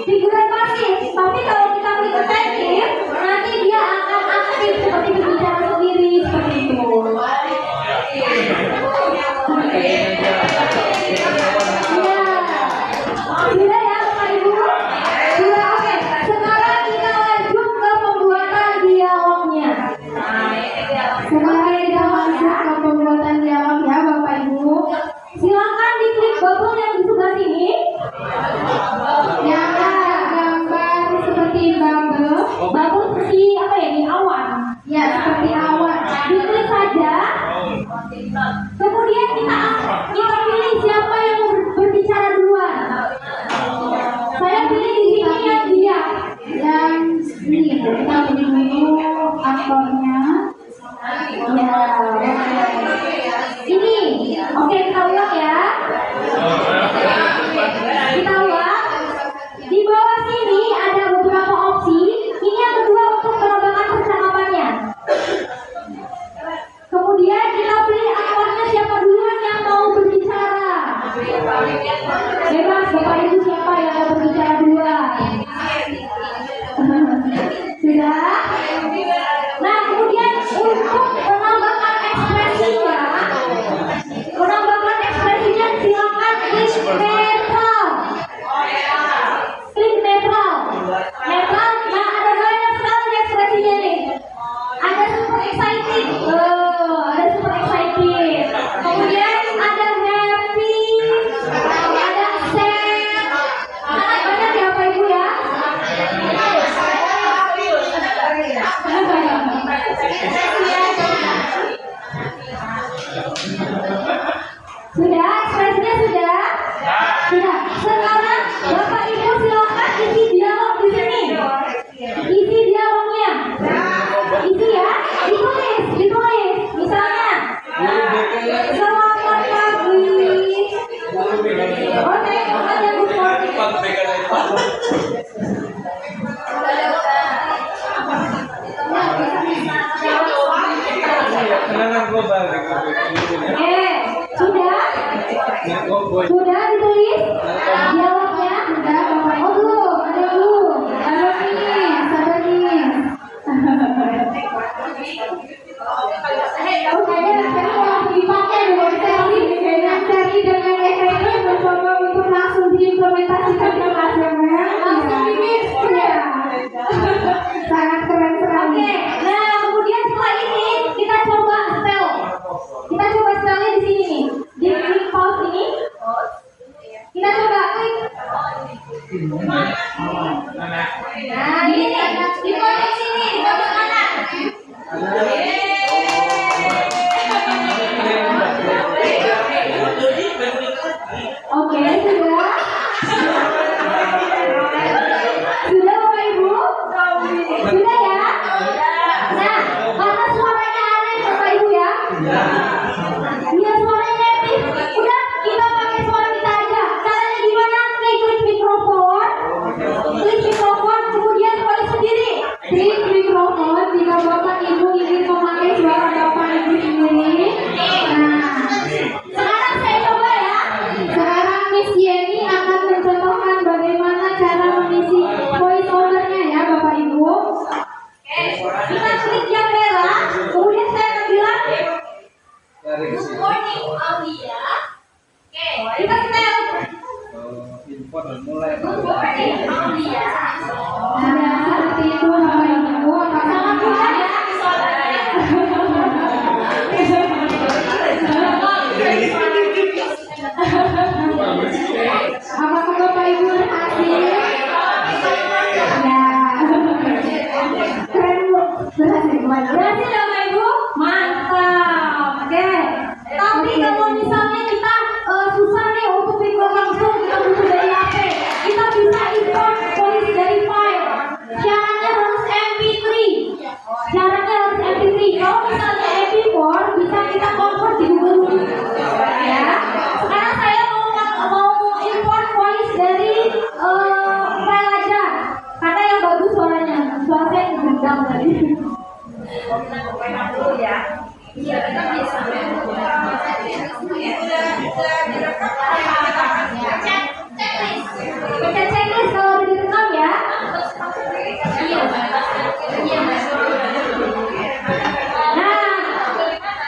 Figuran pasif. Tapi kalau kita klik attentive, nanti dia akan aktif seperti berbicara sendiri seperti itu. Sudah ya Bapak Ibu? Sudah, oke. Sekarang kita lanjut ke pembuatan dialognya. Sekarang kita masuk ke pembuatan dialog ya Bapak Ibu. Silakan diklik bubble yang di sebelah sini. Yang ada gambar seperti bubble. Bubble seperti apa ya, di awan. Ya, seperti awan. Diklik saja. Kemudian kita pilih siapa yang berbicara duluan. Saya pilih di sini yang dia. Yang ini kita pilih dulu aktornya. Ya. Ini, oke kita ulang ya. Sudah ditulis dialognya? Sudah, Bapak Ibu. Oh belum, ada belum. Sabar nih, sabar nih. Oh kayaknya sekarang langsung dipakai deh, yang seri dan yang efeknya mencoba untuk langsung diimplementasikan di kelas ya, Mel. Langsung ya. Sangat keren sekali. Oke, nah kemudian setelah ini kita coba spell. Kita coba spellnya di sini nih. Di klik pause ini. Kita coba klik. Nah ini nih, di pojok sini, di pojok kanan. Oke, sudah. Sudah Bapak Ibu? Sudah ya? Nah, karena suaranya aneh Bapak Ibu ya? Iya suaranya negatif. Udah, kita pakai suara kita aja. Caranya gimana? Klik mikrofon. Klik mikrofon, kemudian voice sendiri. Klik mikrofon jika Bapak Ibu ingin memakai suara Bapak Ibu sendiri. Nah, sekarang saya coba ya. Sekarang Miss Yeni akan mencontohkan bagaimana cara mengisi voice overnya ya Bapak Ibu. Kita klik yang merah, kemudian saya akan bilang good morning Aulia. Oke, kita setel. Good morning Aulia. Nah, seperti itu Bapak Ibu. Sangat mudah ya. Apakah Bapak Ibu berhasil? Ya, keren Bu. Berhasil Bapak Ibu? Mantap. Oke. Tapi kalau misalnya kita susah nih untuk record langsung, kita butuh dari HP. Kita bisa import voice dari file. Syaratnya harus MP3. Kalau misalnya MP4 bisa kita convert di Google. Ya. Sekarang saya mau import voice dari file aja. Karena yang bagus suaranya. Suara saya gendang tadi. Kita coba dulu ya. Iya, kita bisa. Baca checklist kalau direkam ya. Nah,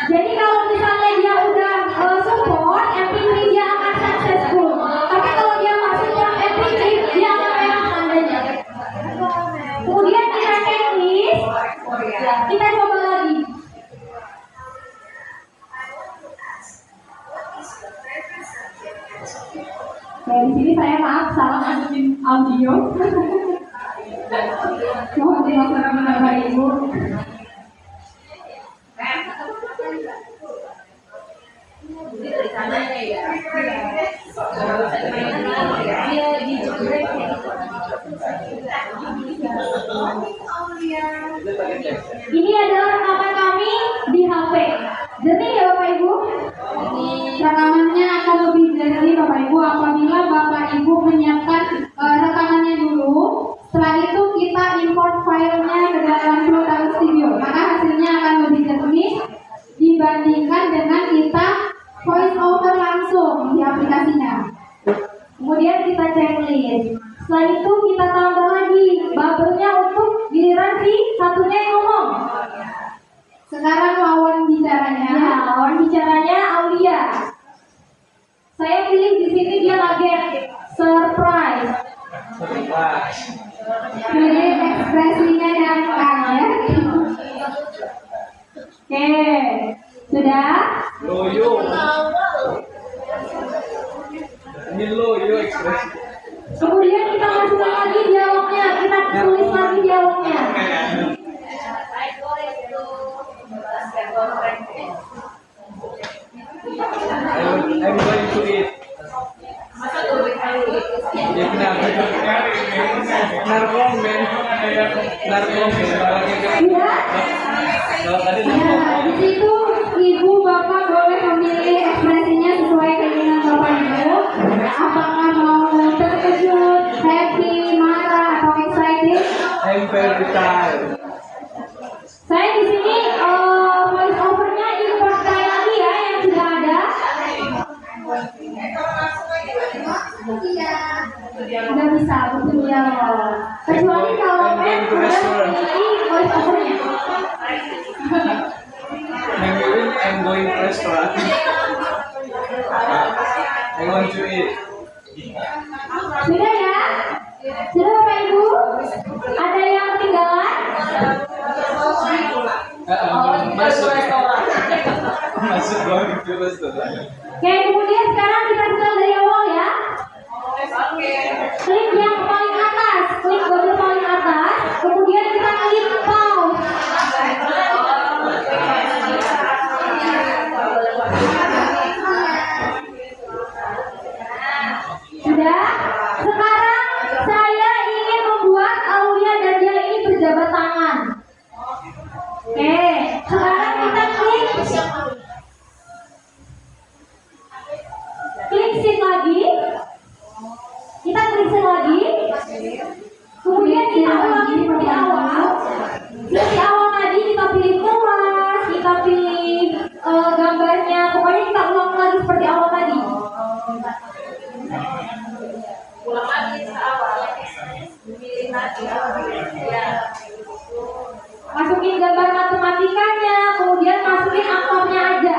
jadi kalau misalnya dia udah support MP3 dia akan successful. Tapi kalau dia masih yang MP3 dia akan merah tandanya. Kemudian kita checklist. Kita coba lagi. Nah, di sini saya maaf salah masukin audio. Mohon dimaafkan Bapak Ibu. Ini adalah rekaman kami di HP. Jernih ya Bapak Ibu? Rekamannya akan lebih jernih Bapak Ibu apabila Bapak Ibu menyiapkan rekamannya dulu. Setelah itu kita import filenya ke dalam Flow Studio. Maka hasilnya akan lebih jernih dibandingkan dengan kita voice over langsung di aplikasinya. Kemudian kita checklist. Setelah itu kita tambah lagi bubble-nya untuk giliran si satunya yang ngomong. Sekarang lawan bicaranya. Ya, lawan bicaranya Aulia. Saya pilih di sini dia kaget, surprise. Pilih ekspresinya yang kaget. Oke, sudah? Loyo. Ini loyo ekspresi. Kemudian kita masukkan lagi dialognya, kita tulis lagi dialognya. Everybody to eat. Ya kenapa? Narkom men. Iya. Kalau tadi Nah, di situ ibu bapak boleh memilih ekspresinya sesuai keinginan bapak ibu. Apakah mau terkejut, happy, marah, atau excited? I'm very tired. Saya di sini voice overnya import saya lagi ya yang sudah ada. bisa berdialog. Kecuali kalau Pep sudah memiliki voice overnya. I'm going to restaurant. I want to eat. Sudah ya? Sudah Bapak Ibu? Ada yang ketinggalan? Masuk going to restaurant. Oke, kemudian sekarang kita mulai dari awal ya. Klik yang paling atas, klik button paling atas, kemudian kita klik pause. Sudah? Sekarang saya ingin membuat Aulia dan dia ini berjabat tangan. Oke, sekarang kita klik scene lagi. Kita klik scene lagi. Kemudian kita ulangi seperti awal. Seperti awal tadi kita pilih kelas, kita pilih gambarnya. Pokoknya kita ulang lagi seperti awal tadi. Ulang lagi ke awal. Pilih lagi. Ya. Masukin gambar matematikanya, kemudian masukin aktornya aja.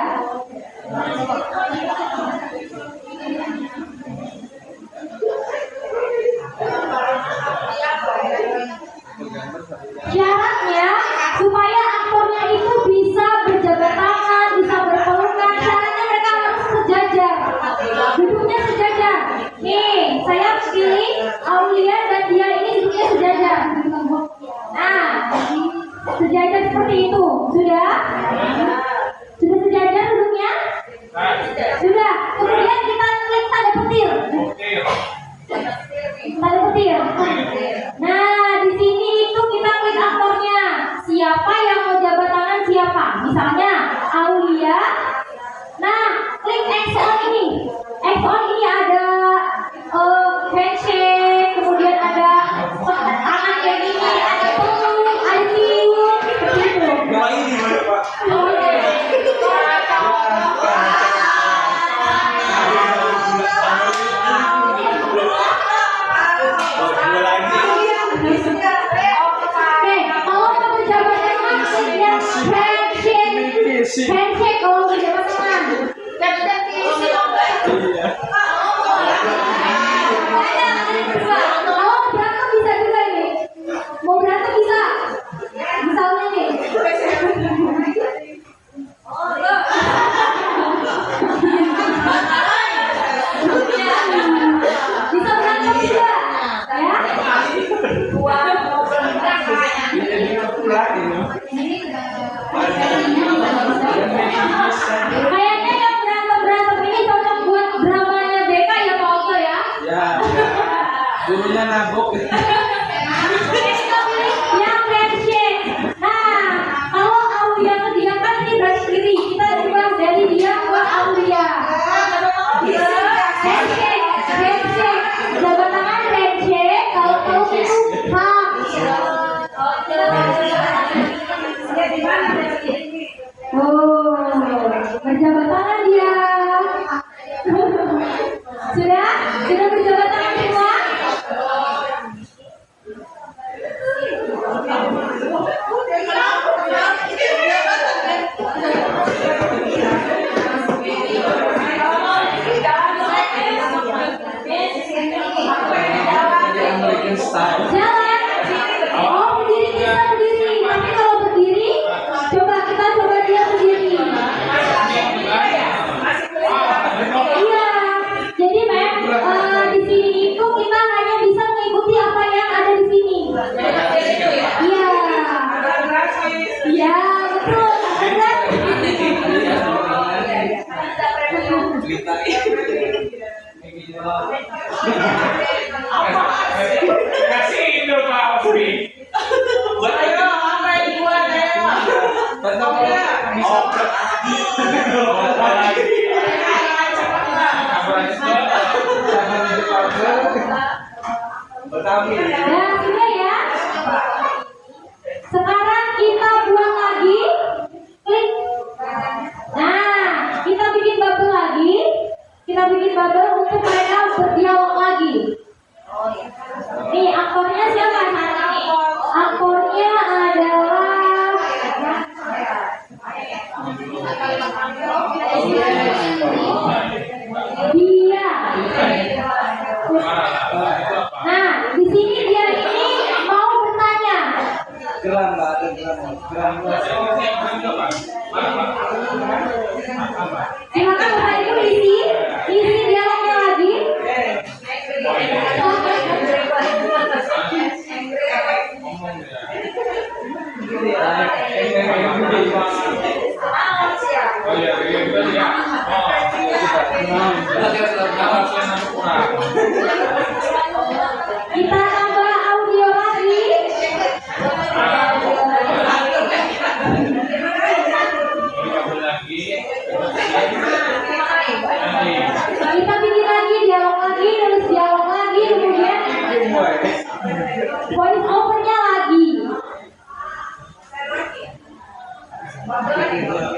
Syaratnya supaya aktornya itu bisa berjabat tangan, bisa berpelukan. Syaratnya mereka harus sejajar, duduknya sejajar. Nih, saya pilih Aulia dan dia ini duduknya sejajar. Nah, sejajar seperti itu. Sudah? Sudah sejajar duduknya? Sudah. Kemudian kita klik tanda petir. Tanda petir. Nah, di sini itu kita klik aktornya. Siapa yang mau jabat tangan siapa? Misalnya Aulia. Nah, klik X on ini. X on ini ada handshake, kemudian ada tangan kayak gini, ada peluk, ada cium, seperti itu. Oke, kalau mau berjabat tangan, klik yang handshake. Handshake kalau berjabat tangan. Kalau berantem bisa juga nih. Mau berantem bisa. Misalnya nih. Bisa berantem juga. Ya. Kayaknya yang berantem ini cocok buat dramanya BK ya Pak Oto ya. Ya. Gurunya nabok. Yang handshake. Nah, kalau Aulia ke dia kan ini berarti kiri. Kita ubah dari dia ke Aulia. Handshake, handshake. Jabat tangan handshake. Kalau peluk itu hug. Oh, berjabat tangan dia. Sudah? Sudah berjabat tangan semua? American style. Jalan. Oh, berdiri bisa berdiri. Tapi kalau berdiri, coba kita coba dia berdiri. Iya. Jadi Mem, di sini itu kita hanya bisa mengikuti apa yang ada di sini. Iya. Iya, betul. Benar. Kasih itu Pak Osmi. Ayo, apa yang buat ya? Tetap bisa. Nah, sudah ya. Sekarang kita buang lagi. Klik. Nah, kita bikin bubble lagi. Kita bikin bubble untuk mereka berdialog lagi. Kita bikin lagi, dialog lagi, terus dialog lagi, kemudian voice overnya lagi.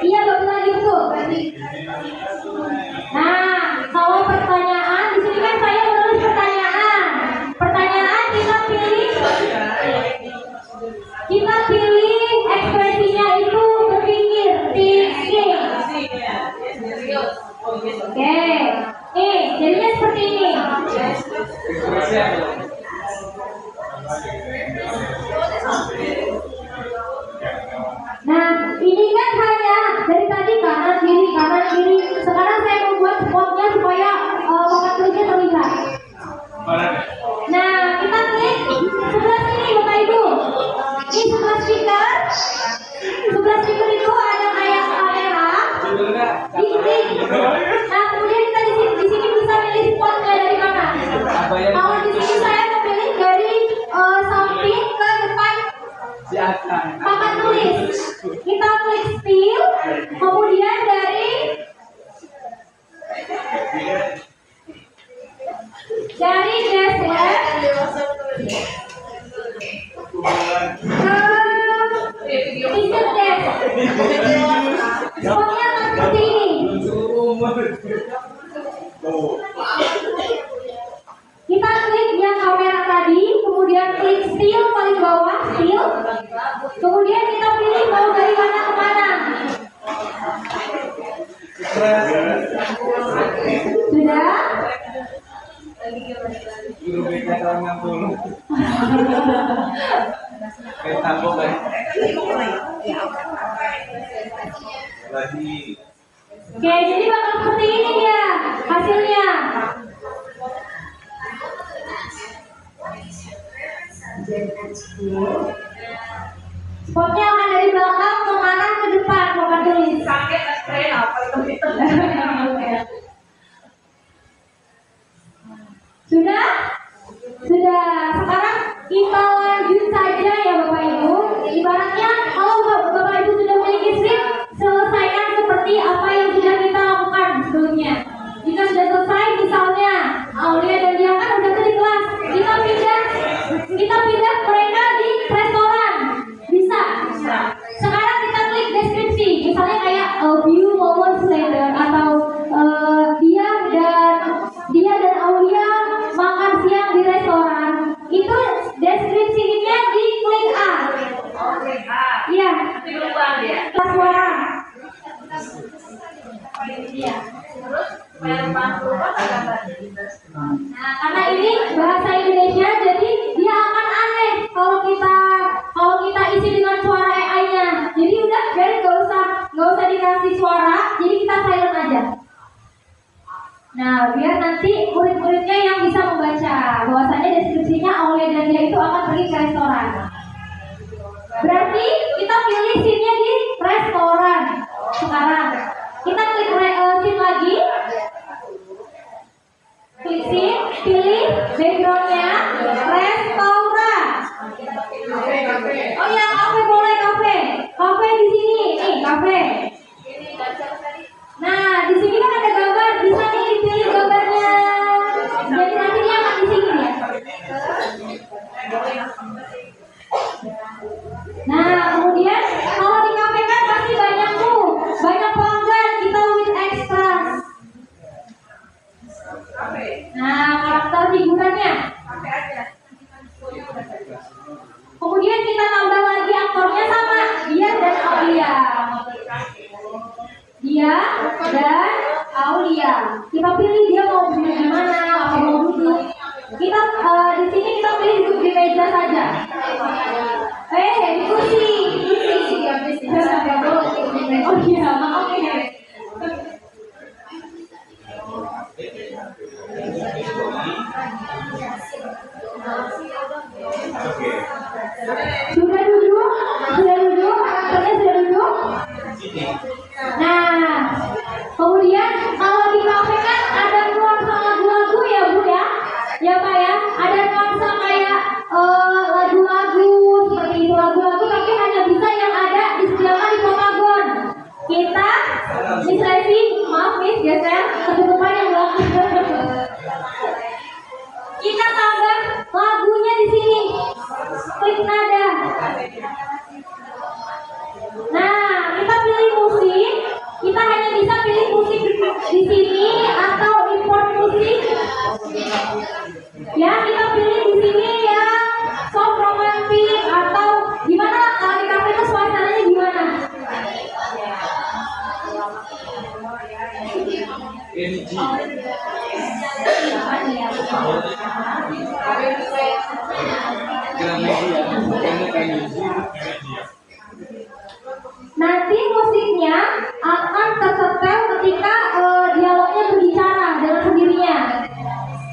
Iya, betul lagi betul. Nah, kalau pertanyaan di sini kan saya menulis pertanyaan. Pertanyaan kita pilih ekspresinya itu berpikir, thinking. Oke, jadinya seperti ini. Nah, ini kan hanya dari tadi kanan kiri. Sekarang saya membuat spotnya supaya papan tulisnya terlihat. Nah, kita klik sebelah sini Bapak Ibu. Ini sebelah speaker. Sebelah speaker itu ada kayak kamera. Diklik. Nah, kemudian kita di sini bisa pilih spotnya dari mana. Kalau di sini saya memilih dari samping ke depan papan tulis. Kita klik still, kemudian dari dash left ke insert dash. Spotnya akan seperti ini. Kita klik yang kamera tadi, kemudian klik still paling bawah, still. Kemudian kita pilih mau dari mana ke mana. Sudah? Oke, jadi bakal seperti ini dia hasilnya. Spotnya akan dari belakang ke kanan ke depan, papan tulis. Sakit keren apa itu? Sudah? Sudah. Sekarang kita lanjut saja ya Bapak Ibu. Ibaratnya kalau Bapak Ibu sudah memiliki skrip, selesaikan seperti apa yang sudah kita lakukan sebelumnya. Jika sudah selesai, misalnya Aulia dan dia kan udah di kelas, kita pindah mereka di restoran, bisa. Sekarang kita klik deskripsi, misalnya kayak view moments later atau dia dan Aulia makan siang di restoran. Itu deskripsinya di klik A. Iya. Kelas suara. Iya. Nah, karena ini bahasa Indonesia, jadi dia akan aneh kalau kita isi dengan suara AI-nya. Jadi udah biar nggak usah dikasih suara, jadi kita silent aja. Nah, biar nanti murid-muridnya yang bisa membaca bahwasanya deskripsinya Aulia dan dia itu akan pergi ke restoran. Berarti kita pilih scene-nya di restoran. Sekarang kita klik scene lagi. Klik scene, pilih background-nya restoran. Oh ya, kafe boleh kafe. Kafe di sini, nih kafe. Nah, di sini kan ada gambar, bisa nih dipilih gambarnya. Jadi nanti dia akan di sini ya. Nah, kemudian kalau di kafe kan pasti banyak pelanggan, kita with extras. Nah, karakter figurannya. Kemudian kita tambah lagi aktornya sama, dia dan Aulia. Dia dan Aulia. Kita pilih dia mau duduk di mana, atau mau duduk. Kita di sini kita pilih duduk di meja saja. Di kursi. Oh iya, maaf ya. Sudah duduk, karakternya sudah duduk. Nah, kemudian kalau di kafe kan ada nuansa lagu-lagu ya Bu ya, ya Pak ya, ada nuansa kayak lagu-lagu seperti itu, lagu-lagu tapi hanya bisa yang ada disediakan di Potagon. Kita, Miss Lesi, maaf Miss, geser ke depan yang belakang. kita tambah lagunya di sini. Klik nada. Nah, kita pilih musik. Kita hanya bisa pilih musik di sini atau import musik. Ya, kita pilih di sini ya soft romantic atau gimana kalau di kafe itu suasananya gimana? Nanti musiknya akan tersetel ketika dialognya berbicara dengan sendirinya.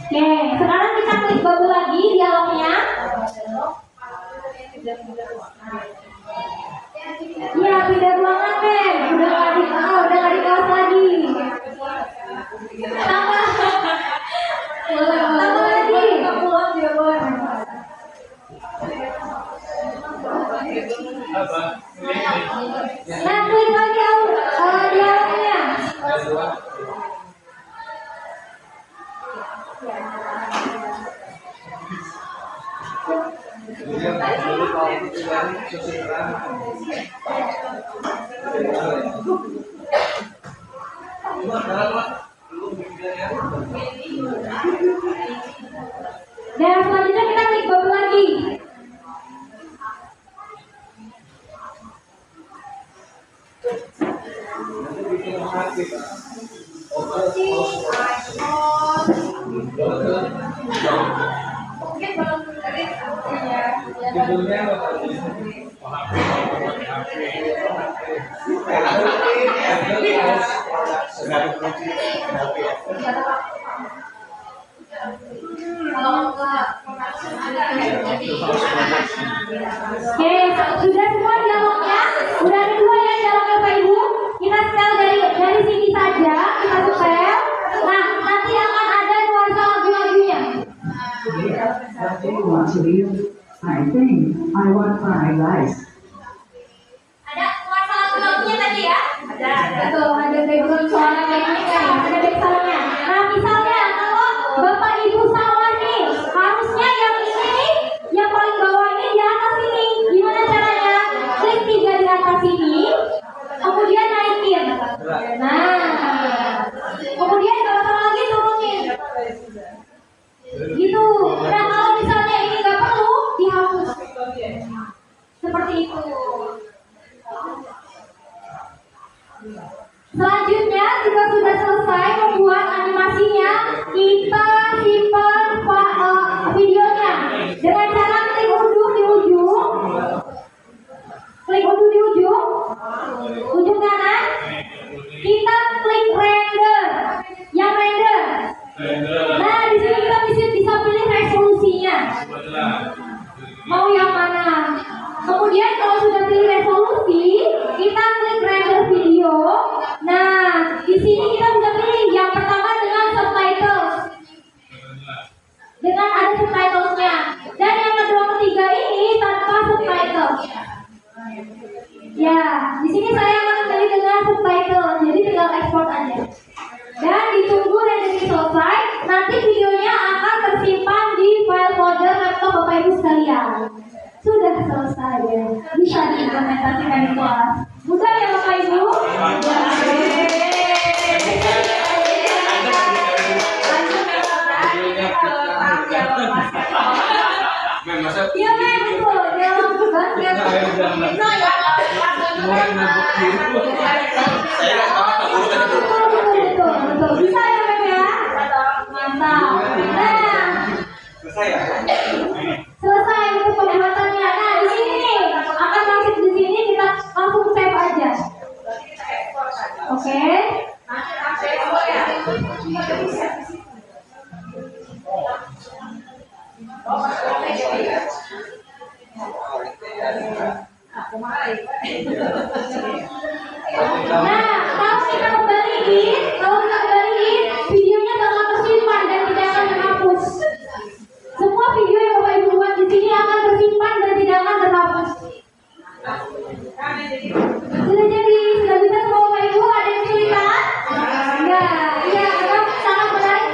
Oke, sekarang kita klik bubble lagi dialognya. Iya, pindah ruangan deh. Udah nggak di kelas lagi. Tambah lagi. Nah, klik lagi dialognya. Dan selanjutnya kita klik bubble lagi. Oke, sudah semua dialognya. Udah ada 2 ya dialognya Bapak Ibu. Kita setel dari sini saja, kita setel. Nah, nanti akan ada nuansa lagu-lagunya. I think I want fried rice. Ada nuansa lagu-lagunya tadi ya? Ada. Tuh, ada background suara kayak gini kan ya? Ada backsoundnya. Nah, misalnya kalau Bapak Ibu salah nih, harusnya yang ini nih, yang paling bawah ini di atas ini. Gimana caranya? Klik 3 di atas ini, kemudian naikin. Nah, kemudian kalau salah lagi turunin. Gitu. Nah, kalau misalnya ini nggak perlu, dihapus. Seperti itu. Selanjutnya jika sudah selesai membuat animasinya, kita simpan videonya dengan cara klik unduh di ujung, ujung kanan, kita klik render, yang render. Nah, di sini kita bisa pilih resolusinya. Mau yang mana? Kemudian kalau sudah pilih resolusi, kita klik render video. Nah, di sini kita bisa pilih yang pertama dengan subtitles. Dengan ada subtitlesnya. Dan yang kedua ketiga ini tanpa subtitles. Ya, di sini saya akan pilih dengan subtitle. Jadi tinggal ekspor aja. Dan ditunggu rendering selesai, nanti videonya akan tersimpan di file folder laptop Bapak Ibu sekalian. Sudah selesai ya, bisa diimplementasikan di kelas. Mudah ya Bapak Ibu? Iya betul, dialog banget. Betul. Bisa ya Mem ya? Mantap. Nah, selesai untuk pembuatannya. Nah, di sini nih akan masuk di sini, kita langsung save aja. Oke. Nah, kalau kita kembaliin, videonya bakal tersimpan dan tidak akan terhapus. Semua video yang Bapak Ibu buat di sini akan tersimpan dan tidak akan terhapus. Sudah bisa semua Bapak Ibu, ada yang kesulitan? Iya, memang sangat menarik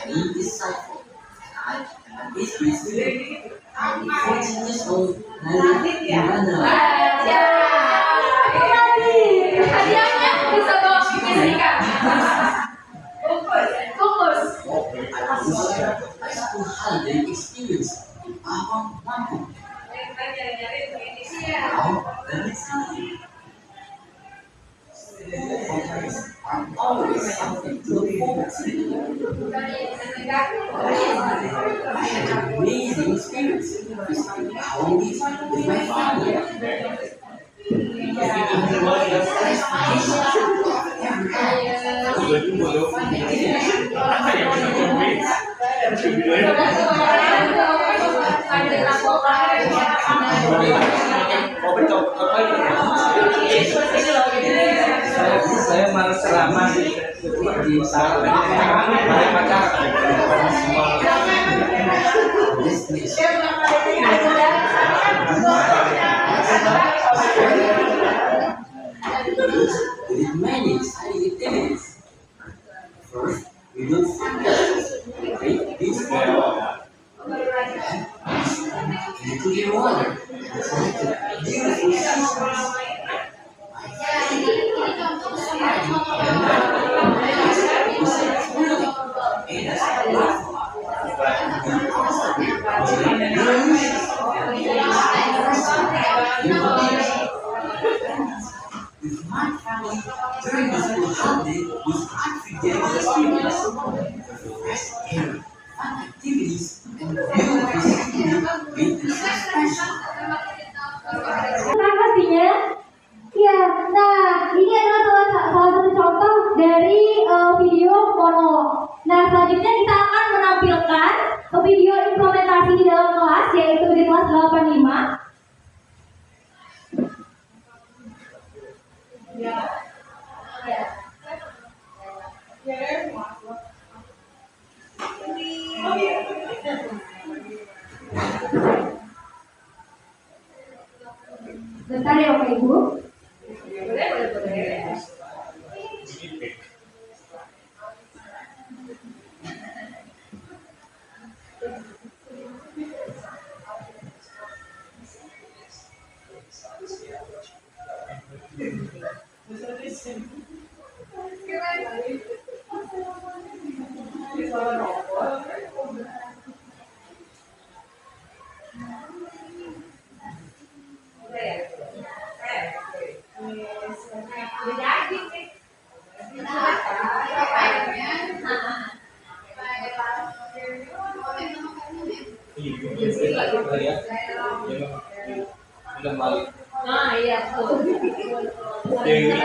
Any disciple, I am his priest. 14 years old, and I live in Bandung. Hadiahnya bisa bawa fisika. Kukus. High school holiday experience in Pahang, Lampung. Now, let me see. I'm always something to look forward to. An amazing experience to spend holidays with my family. Saya malah selama di pacar. With many exciting activities. First, we will break this wall. In the clear water, select beautiful seasons. With my family, during the school holiday was unforgettable experience. The fresh air, fun activities, and beautiful scenery made the trip special. Terima pastinya. Ya, nah ini adalah salah satu contoh dari video mono. Nah selanjutnya kita akan menampilkan video implementasi di dalam kelas, yaitu di kelas 85. Bentar ya Bapak Ibu. Nah, iya tuh. Terima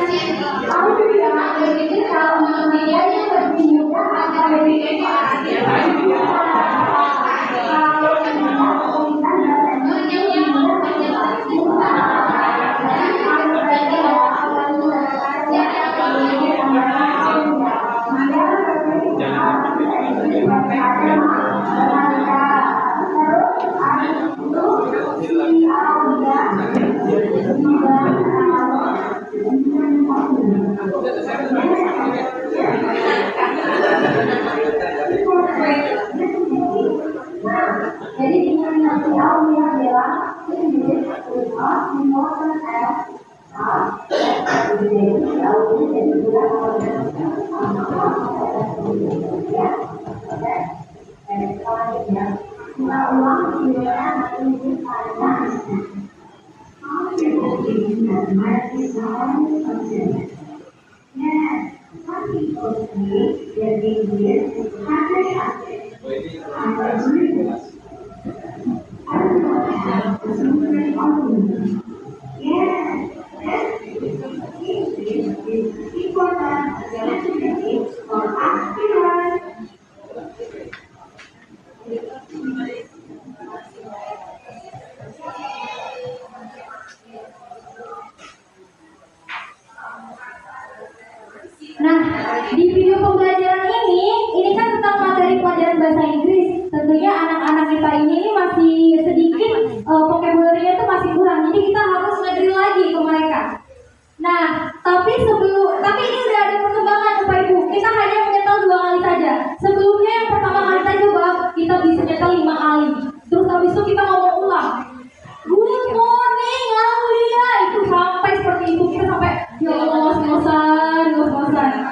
kasih. Nah, di video pembelajaran ini kan tentang materi pelajaran bahasa Inggris. Tentunya anak-anak kita ini masih sedikit vocabulary-nya itu masih kurang. Jadi kita harus ngedrill lagi ke mereka. Nah, tapi ini udah ada perkembangan Bapak Ibu. Kita hanya menyetel 2 kali saja. Sebelumnya yang pertama kali kita coba, kita bisa nyetel 5 kali. Terus habis itu kita ngomong ulang. Good morning, Aulia. Itu sampai seperti itu, kita sampai ya Allah ngos-ngosan.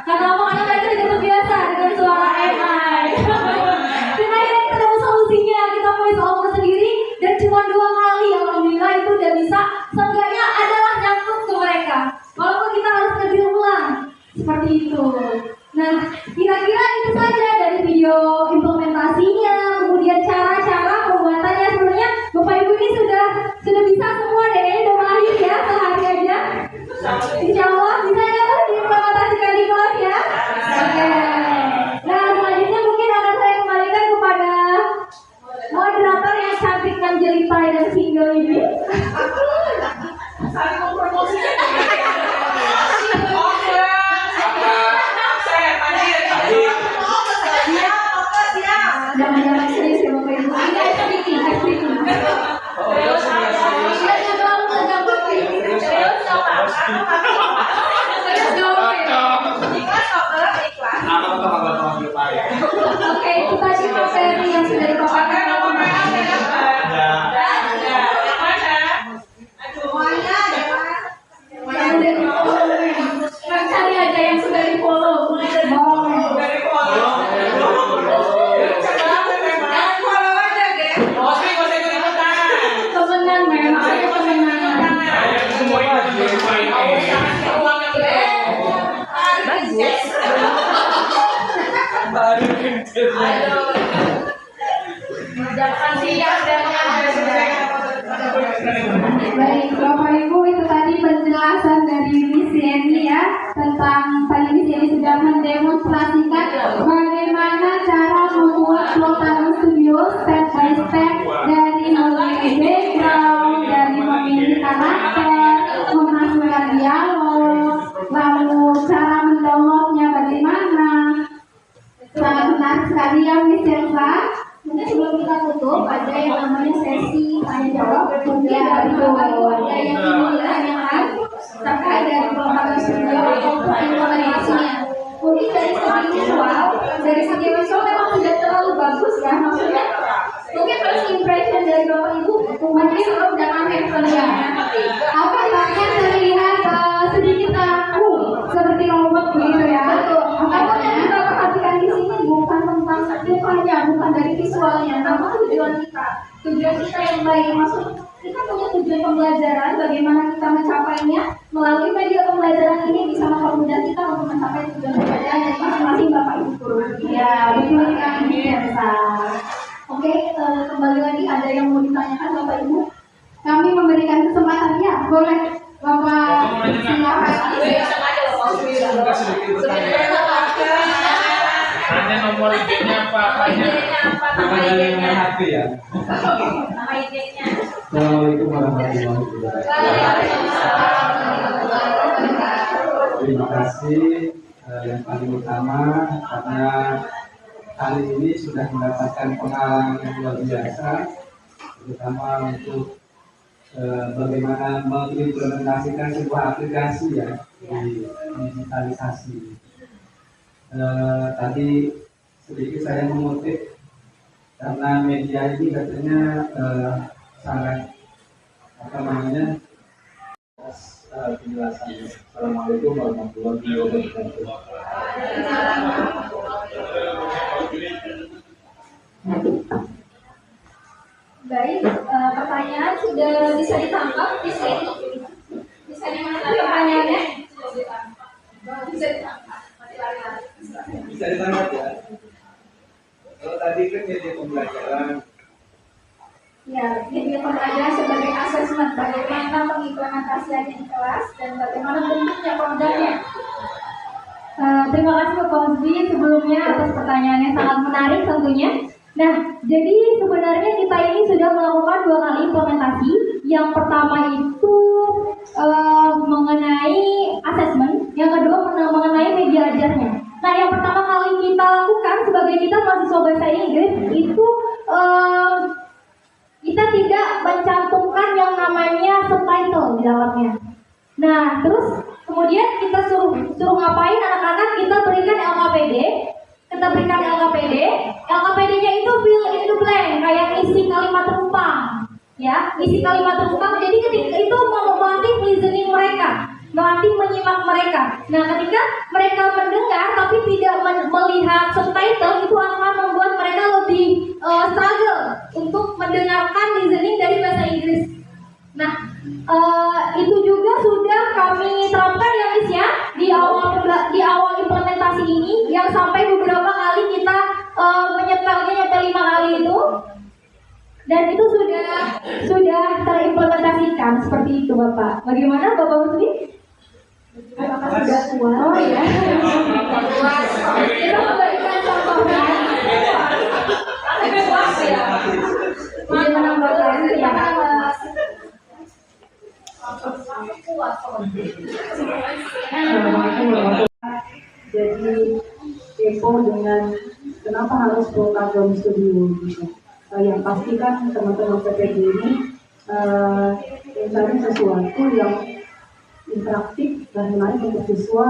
Karena omongan mereka tidak terbiasa dengan suara AI. Dan akhirnya kita dapat solusinya, kita mulai ngomong sendiri dan cuma 2 kali. Alhamdulillah itu udah bisa. Seenggaknya adalah nyangkut ke mereka. Walaupun kita harus ngedrill ulang seperti itu. Nah, kira-kira itu saja dari video implementasinya, kemudian cara-cara pembuatannya. Sebenarnya Bapak Ibu ini sudah bisa semua deh, kayaknya udah mahir ya sehari aja. Insya Allah bisa ya kan diimplementasikan di kelas ya. Oke. Nah, selanjutnya mungkin akan saya kembalikan kepada moderator yang cantik dan jelita dan single ini. Saling mempromosikan. Jangan serius ya Bapak Ibu. Ini ice breaking. Terus Oke, itu tadi materi yang sudah dipaparkan. Cari aja yang sudah di follow. Temenan memang temenan. Baik, Bapak Ibu, itu tadi penjelasan dari Miss Yeni ya, tentang tadi Miss Yeni sudah mendemonstrasikan bagaimana cara membuat Flotarum Studio step by step, dari memilih background, dari memilih karakter, memasukkan dialog, lalu cara mendownloadnya bagaimana. Sangat menarik sekali ya Miss Elsa. Mungkin sebelum kita tutup ada yang namanya sesi tanya jawab. Mungkin dari Bapak Ibu ada yang ingin ditanyakan terkait dari Flotarum Studio atau implementasinya. Mungkin dari segi visual memang tidak terlalu bagus ya, maksudnya mungkin first impression dari Bapak Ibu mungkin belum dan aneh terlihat. Apa yang terlihat sedikit kaku seperti robot begitu ya. Apa yang kita perhatikan di sini bukan tentang mukanya, bukan dari visualnya, namun tujuan kita yang baik. Maksud kita punya tujuan pembelajaran, bagaimana kita mencapainya melalui media pembelajaran ini bisa mempermudah kita untuk mencapai tujuan pembelajaran yang masing-masing Bapak Ibu guru. Ya, betul sekali biasa. Oke, kembali lagi ada yang mau ditanyakan Bapak Ibu? Kami memberikan kesempatan ya, boleh Bapak silakan. Hanya nomor IG-nya apa? Nama jaringan HP ya. Nama IG-nya. Assalamualaikum warahmatullahi wabarakatuh. Terima kasih yang paling utama karena kali ini sudah mendapatkan pengalaman yang luar biasa, terutama untuk bagaimana mengimplementasikan sebuah aplikasi ya di digitalisasi. Tadi sedikit saya mengutip karena media ini katanya sangat penjelasannya. Assalamualaikum warahmatullahi wabarakatuh. Baik, pertanyaan sudah bisa ditangkap, bisa dimana pertanyaannya? Bisa ditangkap. Bisa ditangkap ya. Kalau tadi kan media pembelajaran, Ya, media pembelajaran sebagai asesmen bagaimana pengimplementasiannya di kelas dan bagaimana bentuknya programnya. Terima kasih Pak Fauzi sebelumnya atas pertanyaan yang sangat menarik tentunya. Nah, jadi sebenarnya kita ini sudah melakukan 2 kali implementasi. Yang pertama itu mengenai asesmen, yang kedua mengenai media ajarnya. Nah, yang pertama kali kita lakukan sebagai kita mahasiswa bahasa Inggris itu kita tidak mencantumkan yang namanya subtitle di dalamnya. Nah, terus kemudian kita suruh ngapain anak-anak? Kita berikan LKPD. LKPD-nya itu fill in the blank, kayak isi kalimat rumpang. Ya, isi kalimat rumpang. Jadi ketika itu melatih listening mereka, melatih menyimak mereka. Nah, ketika mereka mendengar tapi tidak melihat subtitle, itu akan membuat mereka lebih struggle untuk mendengarkan listening dari bahasa Inggris. Nah, itu juga sudah kami terapkan ya Miss ya di awal implementasi ini, yang sampai beberapa kali kita menyepelnya nyampe 5 kali itu, dan itu sudah terimplementasikan seperti itu Bapak. Bagaimana Bapak Musli? Apakah sudah tua? Oh ya. Kita memberikan contohnya. Ini menambahkan ya. Jadi kepo dengan kenapa harus program studio gitu. Yang pasti kan teman-teman PPG ini mencari sesuatu yang interaktif dan menarik untuk siswa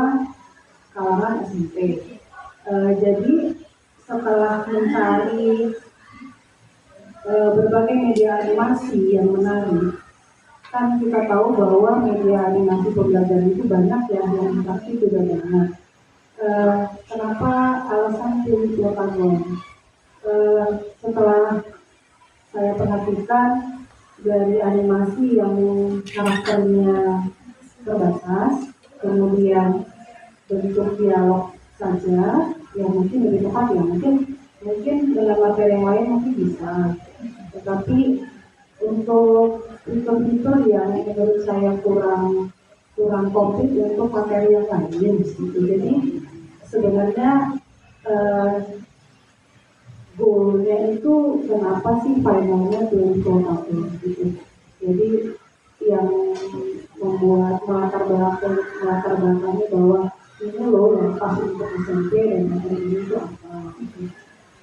kalangan SMP. Jadi setelah mencari berbagai media animasi yang menarik, kan kita tahu bahwa media animasi pembelajaran itu banyak ya, yang interaktif juga banyak. Kenapa alasan pilih Plotagon? Setelah saya perhatikan dari animasi yang karakternya terbatas, kemudian bentuk dialog saja, yang mungkin lebih tepat ya, mungkin dengan materi yang lain mungkin bisa, tetapi untuk fitur-fitur yang menurut saya kurang komplit untuk materi yang lain gitu. Jadi sebenarnya goalnya itu kenapa sih finalnya belum Plotagon gitu. Jadi yang membuat melatar belakangnya bahwa ini loh yang pas untuk SMP dan materi ini itu apa gitu.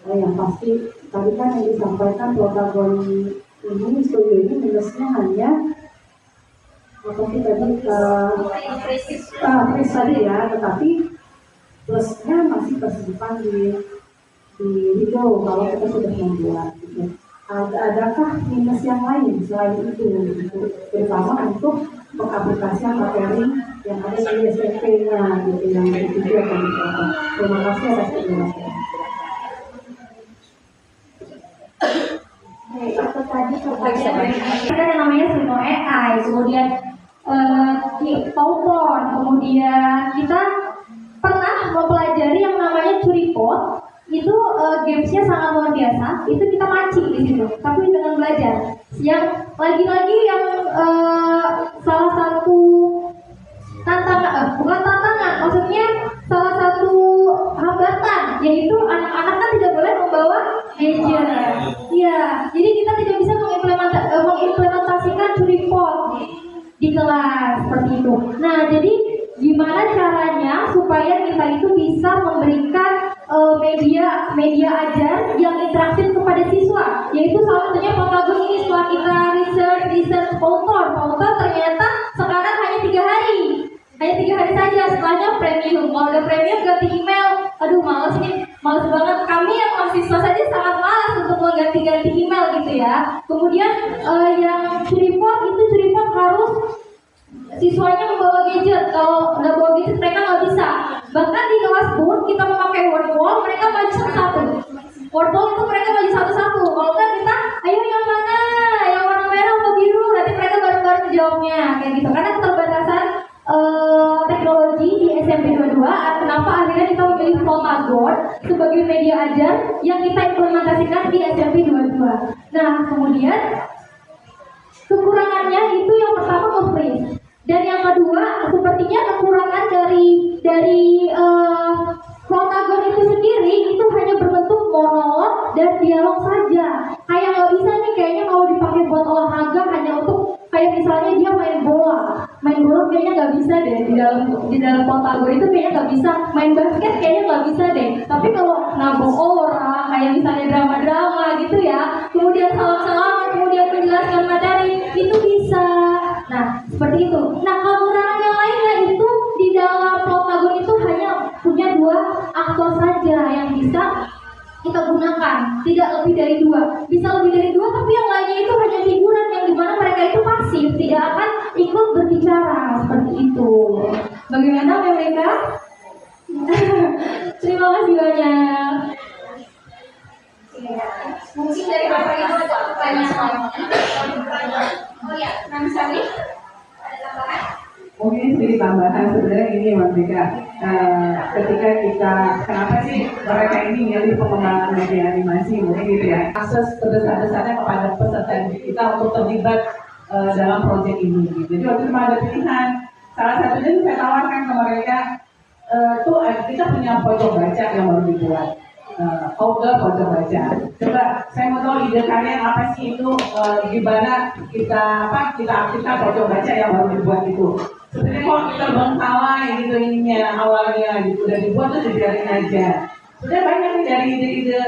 Nah, yang pasti tadi kan yang disampaikan Plotagon ini studio ini minusnya hanya apa sih tadi tadi ya, tetapi plusnya masih tersimpan di video kalau kita sudah membuat gitu. Adakah minus yang lain selain itu gitu, terutama untuk pengaplikasian materi yang ada di SMP-nya gitu, yang itu juga akan dilakukan. Terima kasih atas penjelasan. Itu tadi pertanyaan ada yang namanya Sino AI, kemudian PowerPoint, kemudian kita pernah mempelajari yang namanya Curipot. Itu gamesnya sangat luar biasa. Itu kita mancing di situ, tapi dengan belajar. Yang lagi-lagi yang salah satu tantangan, bukan tantangan, maksudnya salah satu hambatan, yaitu anak-anak kan tidak boleh membawa gadget. Ya, jadi kita tidak bisa mengimplementasikan Curipot di kelas seperti itu. Nah, jadi gimana caranya supaya kita itu bisa memberikan media ajar yang interaktif kepada siswa, yaitu salah satunya Plotagon ini. Setelah kita research Pautor ternyata sekarang hanya 3 hari saja, setelahnya premium. Kalau udah premium ganti email, aduh males banget. Kami yang mahasiswa saja sangat malas untuk mengganti email gitu ya. Kemudian yang Curipot harus siswanya membawa gadget. Kalau nggak bawa gadget mereka nggak bisa. Bahkan di kelas pun kita memakai word wall, mereka maju satu-satu. Word wall itu mereka maju satu-satu. Kalau nggak kita, ayo yang mana? Yang warna merah atau biru? Nanti mereka bareng-bareng jawabnya kayak gitu. Karena keterbatasan teknologi di SMP 22, kenapa akhirnya kita memilih Flowtagon sebagai media ajar yang kita implementasikan di SMP 22. Nah, kemudian kekurangannya itu yang pertama nge-freeze, dan yang kedua sepertinya kekurangan dari Flowtagon itu sendiri itu hanya berbentuk monolog dan dialog saja. Kayak nggak bisa nih kayaknya kalau dipakai buat olahraga hanya untuk kayak misalnya dia main bola kayaknya nggak bisa deh di dalam Flowtagon itu kayaknya nggak bisa. Main basket kayaknya nggak bisa deh. Tapi kalau nabung orang kayak misalnya drama-drama gitu ya, kemudian salam-salaman, kemudian menjelaskan materi itu bisa. Nah seperti itu. Nah kekurangan yang lainnya itu di dalam Flowtagon itu hanya punya 2 aktor saja yang bisa kita gunakan, tidak lebih dari 2. Bisa lebih dari 2, tapi yang lainnya itu hanya figuran yang dimana mereka itu pasif, tidak akan ikut berbicara seperti itu. Bagaimana mereka? Terima kasih banyak. Mungkin dari Bapak Ibu ada pertanyaan. Oh ya, Nang Sari, ada tambahan? Mungkin sedikit tambahan sebenarnya ini Mas Dika, ketika kita kenapa sih mereka ini milih pengembangan media animasi mungkin gitu ya, akses sebesar-besarnya kepada peserta didik kita untuk terlibat dalam proyek ini gitu. Jadi waktu itu ada pilihan, salah satunya saya tawarkan ke mereka tuh kita punya pojok baca yang baru dibuat, outdoor pojok baca. Coba saya mau tahu ide kalian apa sih itu, gimana kita aktifkan pojok baca yang baru dibuat itu. Sebenarnya kok kita bengkalai gitu ininya awalnya gitu, udah dibuat tuh dibiarin aja. Sudah banyak nih dari ide-ide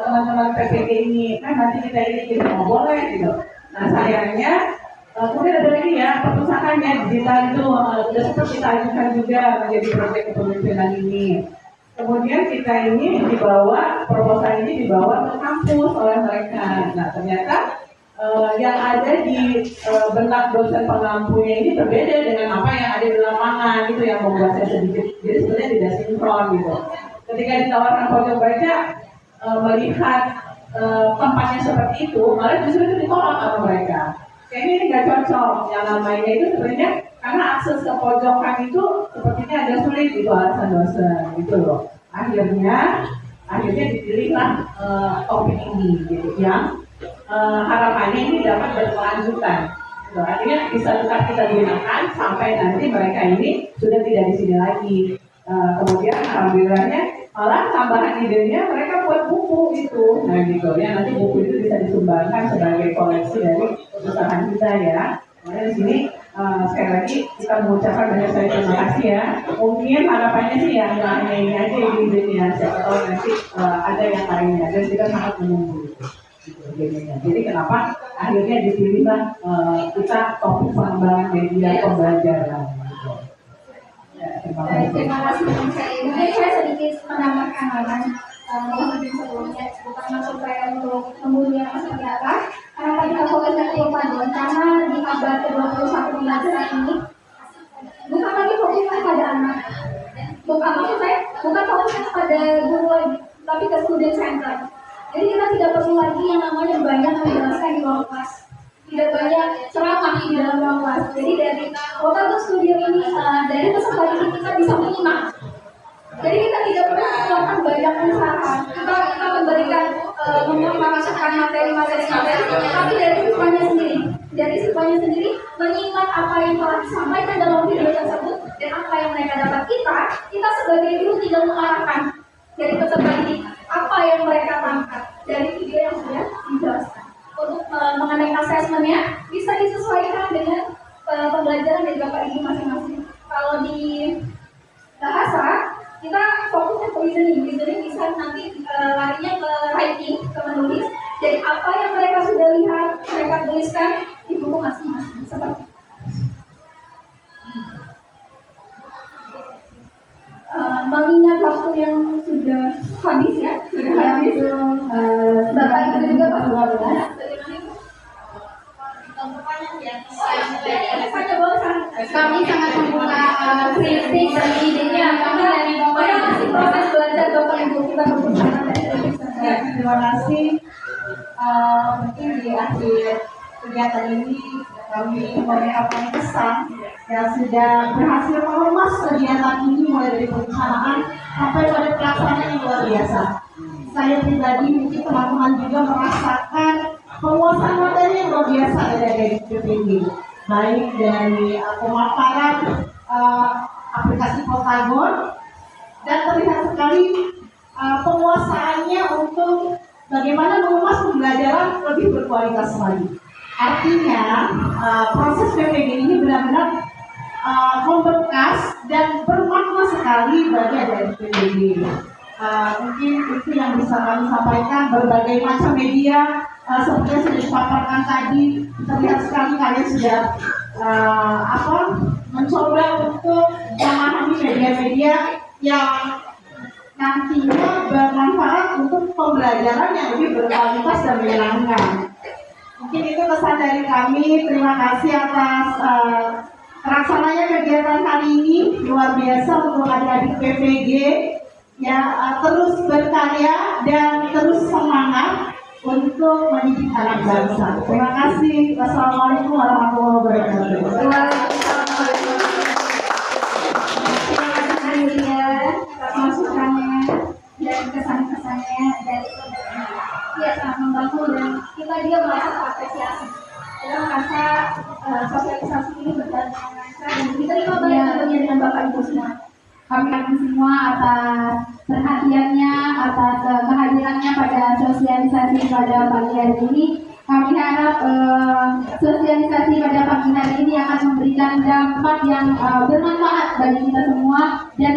teman-teman PPG ini, kan nanti kita mau boleh gitu. Nah sayangnya kemudian ada lagi ya perpustakaan digital itu sudah sempat kita ajukan juga menjadi proyek kepemimpinan ini. Kemudian kita ini proposal ini dibawa ke kampus oleh mereka. Nah ternyata yang ada di benak dosen pengampunya ini berbeda dengan apa yang ada di lapangan gitu, yang membuat saya sedikit, jadi sebenarnya tidak sinkron gitu. Ketika ditawarkan pojok baca, melihat tempatnya seperti itu, malah justru itu ditolak sama mereka. Kayaknya ini nggak cocok, yang namanya itu sebenarnya karena akses ke pojokan itu sepertinya agak sulit gitu alasan dosen gitu loh. Akhirnya dipilihlah topik ini gitu, yang harapannya ini dapat berkelanjutan. Artinya bisa tetap kita gunakan sampai nanti mereka ini sudah tidak di sini lagi. Kemudian alhamdulillahnya malah tambahan idenya mereka buat buku itu. Nah gitu ya, nanti buku itu bisa disumbangkan sebagai koleksi dari perpustakaan kita ya. Kemudian di sini sekali lagi kita mengucapkan banyak sekali terima kasih ya. Mungkin harapannya sih ya hanya ini aja idenya. Siapa tahu nanti ada yang lainnya. Dan kita sangat menunggu itu. Jadi kenapa akhirnya dipilihlah kita topik pengembangan media pembelajaran. Ya, terima kasih. Terima kasih Nang Sari. Mungkin saya sedikit menambahkan halaman sebelumnya, bukan maksud saya untuk membuli yang seperti apa. Karena tadi kita fokus ke Flowtagon, karena di abad ke-21 belajar ini bukan lagi fokusnya pada anak, bukan maksud saya bukan fokusnya pada guru lagi, tapi ke student center. Jadi kita tidak perlu lagi yang namanya banyak menjelaskan di ruang kelas, tidak banyak ceramah di dalam ruang kelas. Jadi dari Flowtagon Studio ini dari peserta didik kita bisa menyimak. Jadi kita tidak perlu melakukan banyak usaha. Kita memberikan memasukkan materi-materi, tapi dari siswanya sendiri menyimak apa yang telah disampaikan dalam video tersebut dan apa yang mereka dapat. Kita sebagai guru tidak mengarahkan dari peserta didik apa yang mereka tangkap dari video yang sudah dijelaskan. Untuk mengenai asesmennya bisa disesuaikan dengan pembelajaran dari Bapak Ibu masing-masing. Kalau di bahasa kita fokusnya ke listening bisa nanti larinya ke writing, ke menulis dari apa yang mereka sudah lihat, mereka tuliskan di buku masing-masing seperti mengingat waktu yang sudah habis ya, Bapak Ibu juga pasti bagaimana? Kami sangat membuka kritik dan idenya kami dari Bapak Ibu masih proses belajar Bapak Ibu kita bersama dari Terima kasih. Mungkin di akhir kegiatan ini kami menyampaikan pesan yang sudah berhasil mengemas kegiatan ini mulai dari perencanaan sampai pada pelaksanaan yang luar biasa. Saya pribadi mungkin teman-teman juga merasakan penguasaan materi yang luar biasa dari PPG, baik dari pemaparan aplikasi Potagon dan terlihat sekali penguasaannya untuk bagaimana mengemas pembelajaran lebih berkualitas lagi. Artinya proses PPG ini benar-benar membekas dan bermakna sekali bagi adik-adik PPG. Mungkin itu yang bisa kami sampaikan. Berbagai macam media seperti yang sudah dipaparkan tadi, terlihat sekali kalian sudah mencoba untuk memahami media-media yang nantinya bermanfaat untuk pembelajaran yang lebih berkualitas dan menyenangkan. Mungkin itu pesan dari kami. Terima kasih atas terlaksananya kegiatan kali ini, luar biasa untuk adik-adik PPG. Ya, terus berkarya dan terus semangat untuk mendidik anak bangsa. Terima kasih. Wassalamualaikum warahmatullahi wabarakatuh. Masukannya dan kesan-kesannya dari ya sangat membantu dan kita juga merasa apresiasi. Kita merasa sosialisasi ini berjalan dengan lancar dan diterima baik dengan Bapak Ibu semua. Kami semua atas perhatiannya, atas kehadirannya pada sosialisasi pada pagi hari ini. Kami harap sosialisasi pada pagi hari ini akan memberikan dampak yang bermanfaat bagi kita semua dan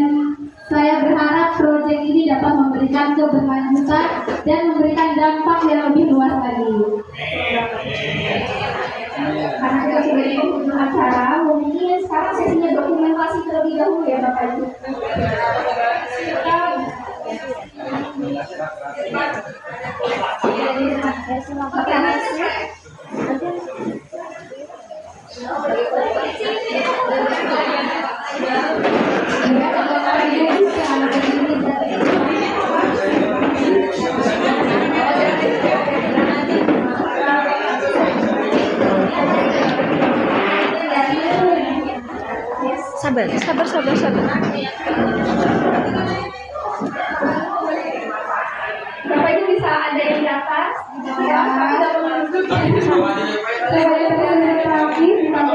saya berharap proyek ini dapat memberikan keberlanjutan dan memberikan dampak yang lebih luas lagi. Karena kita sudah di penghujung acara, mungkin sekarang sesinya dokumentasi terlebih dahulu ya Bapak Ibu. Sabar. Bapak Ibu bisa ada yang di atas, ya, sebagai terapi di mana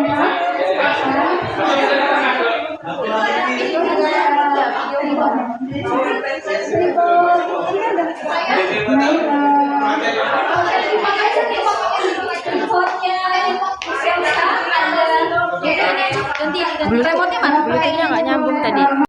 Remote-nya mana? Bluetooth-nya nggak nyambung tadi.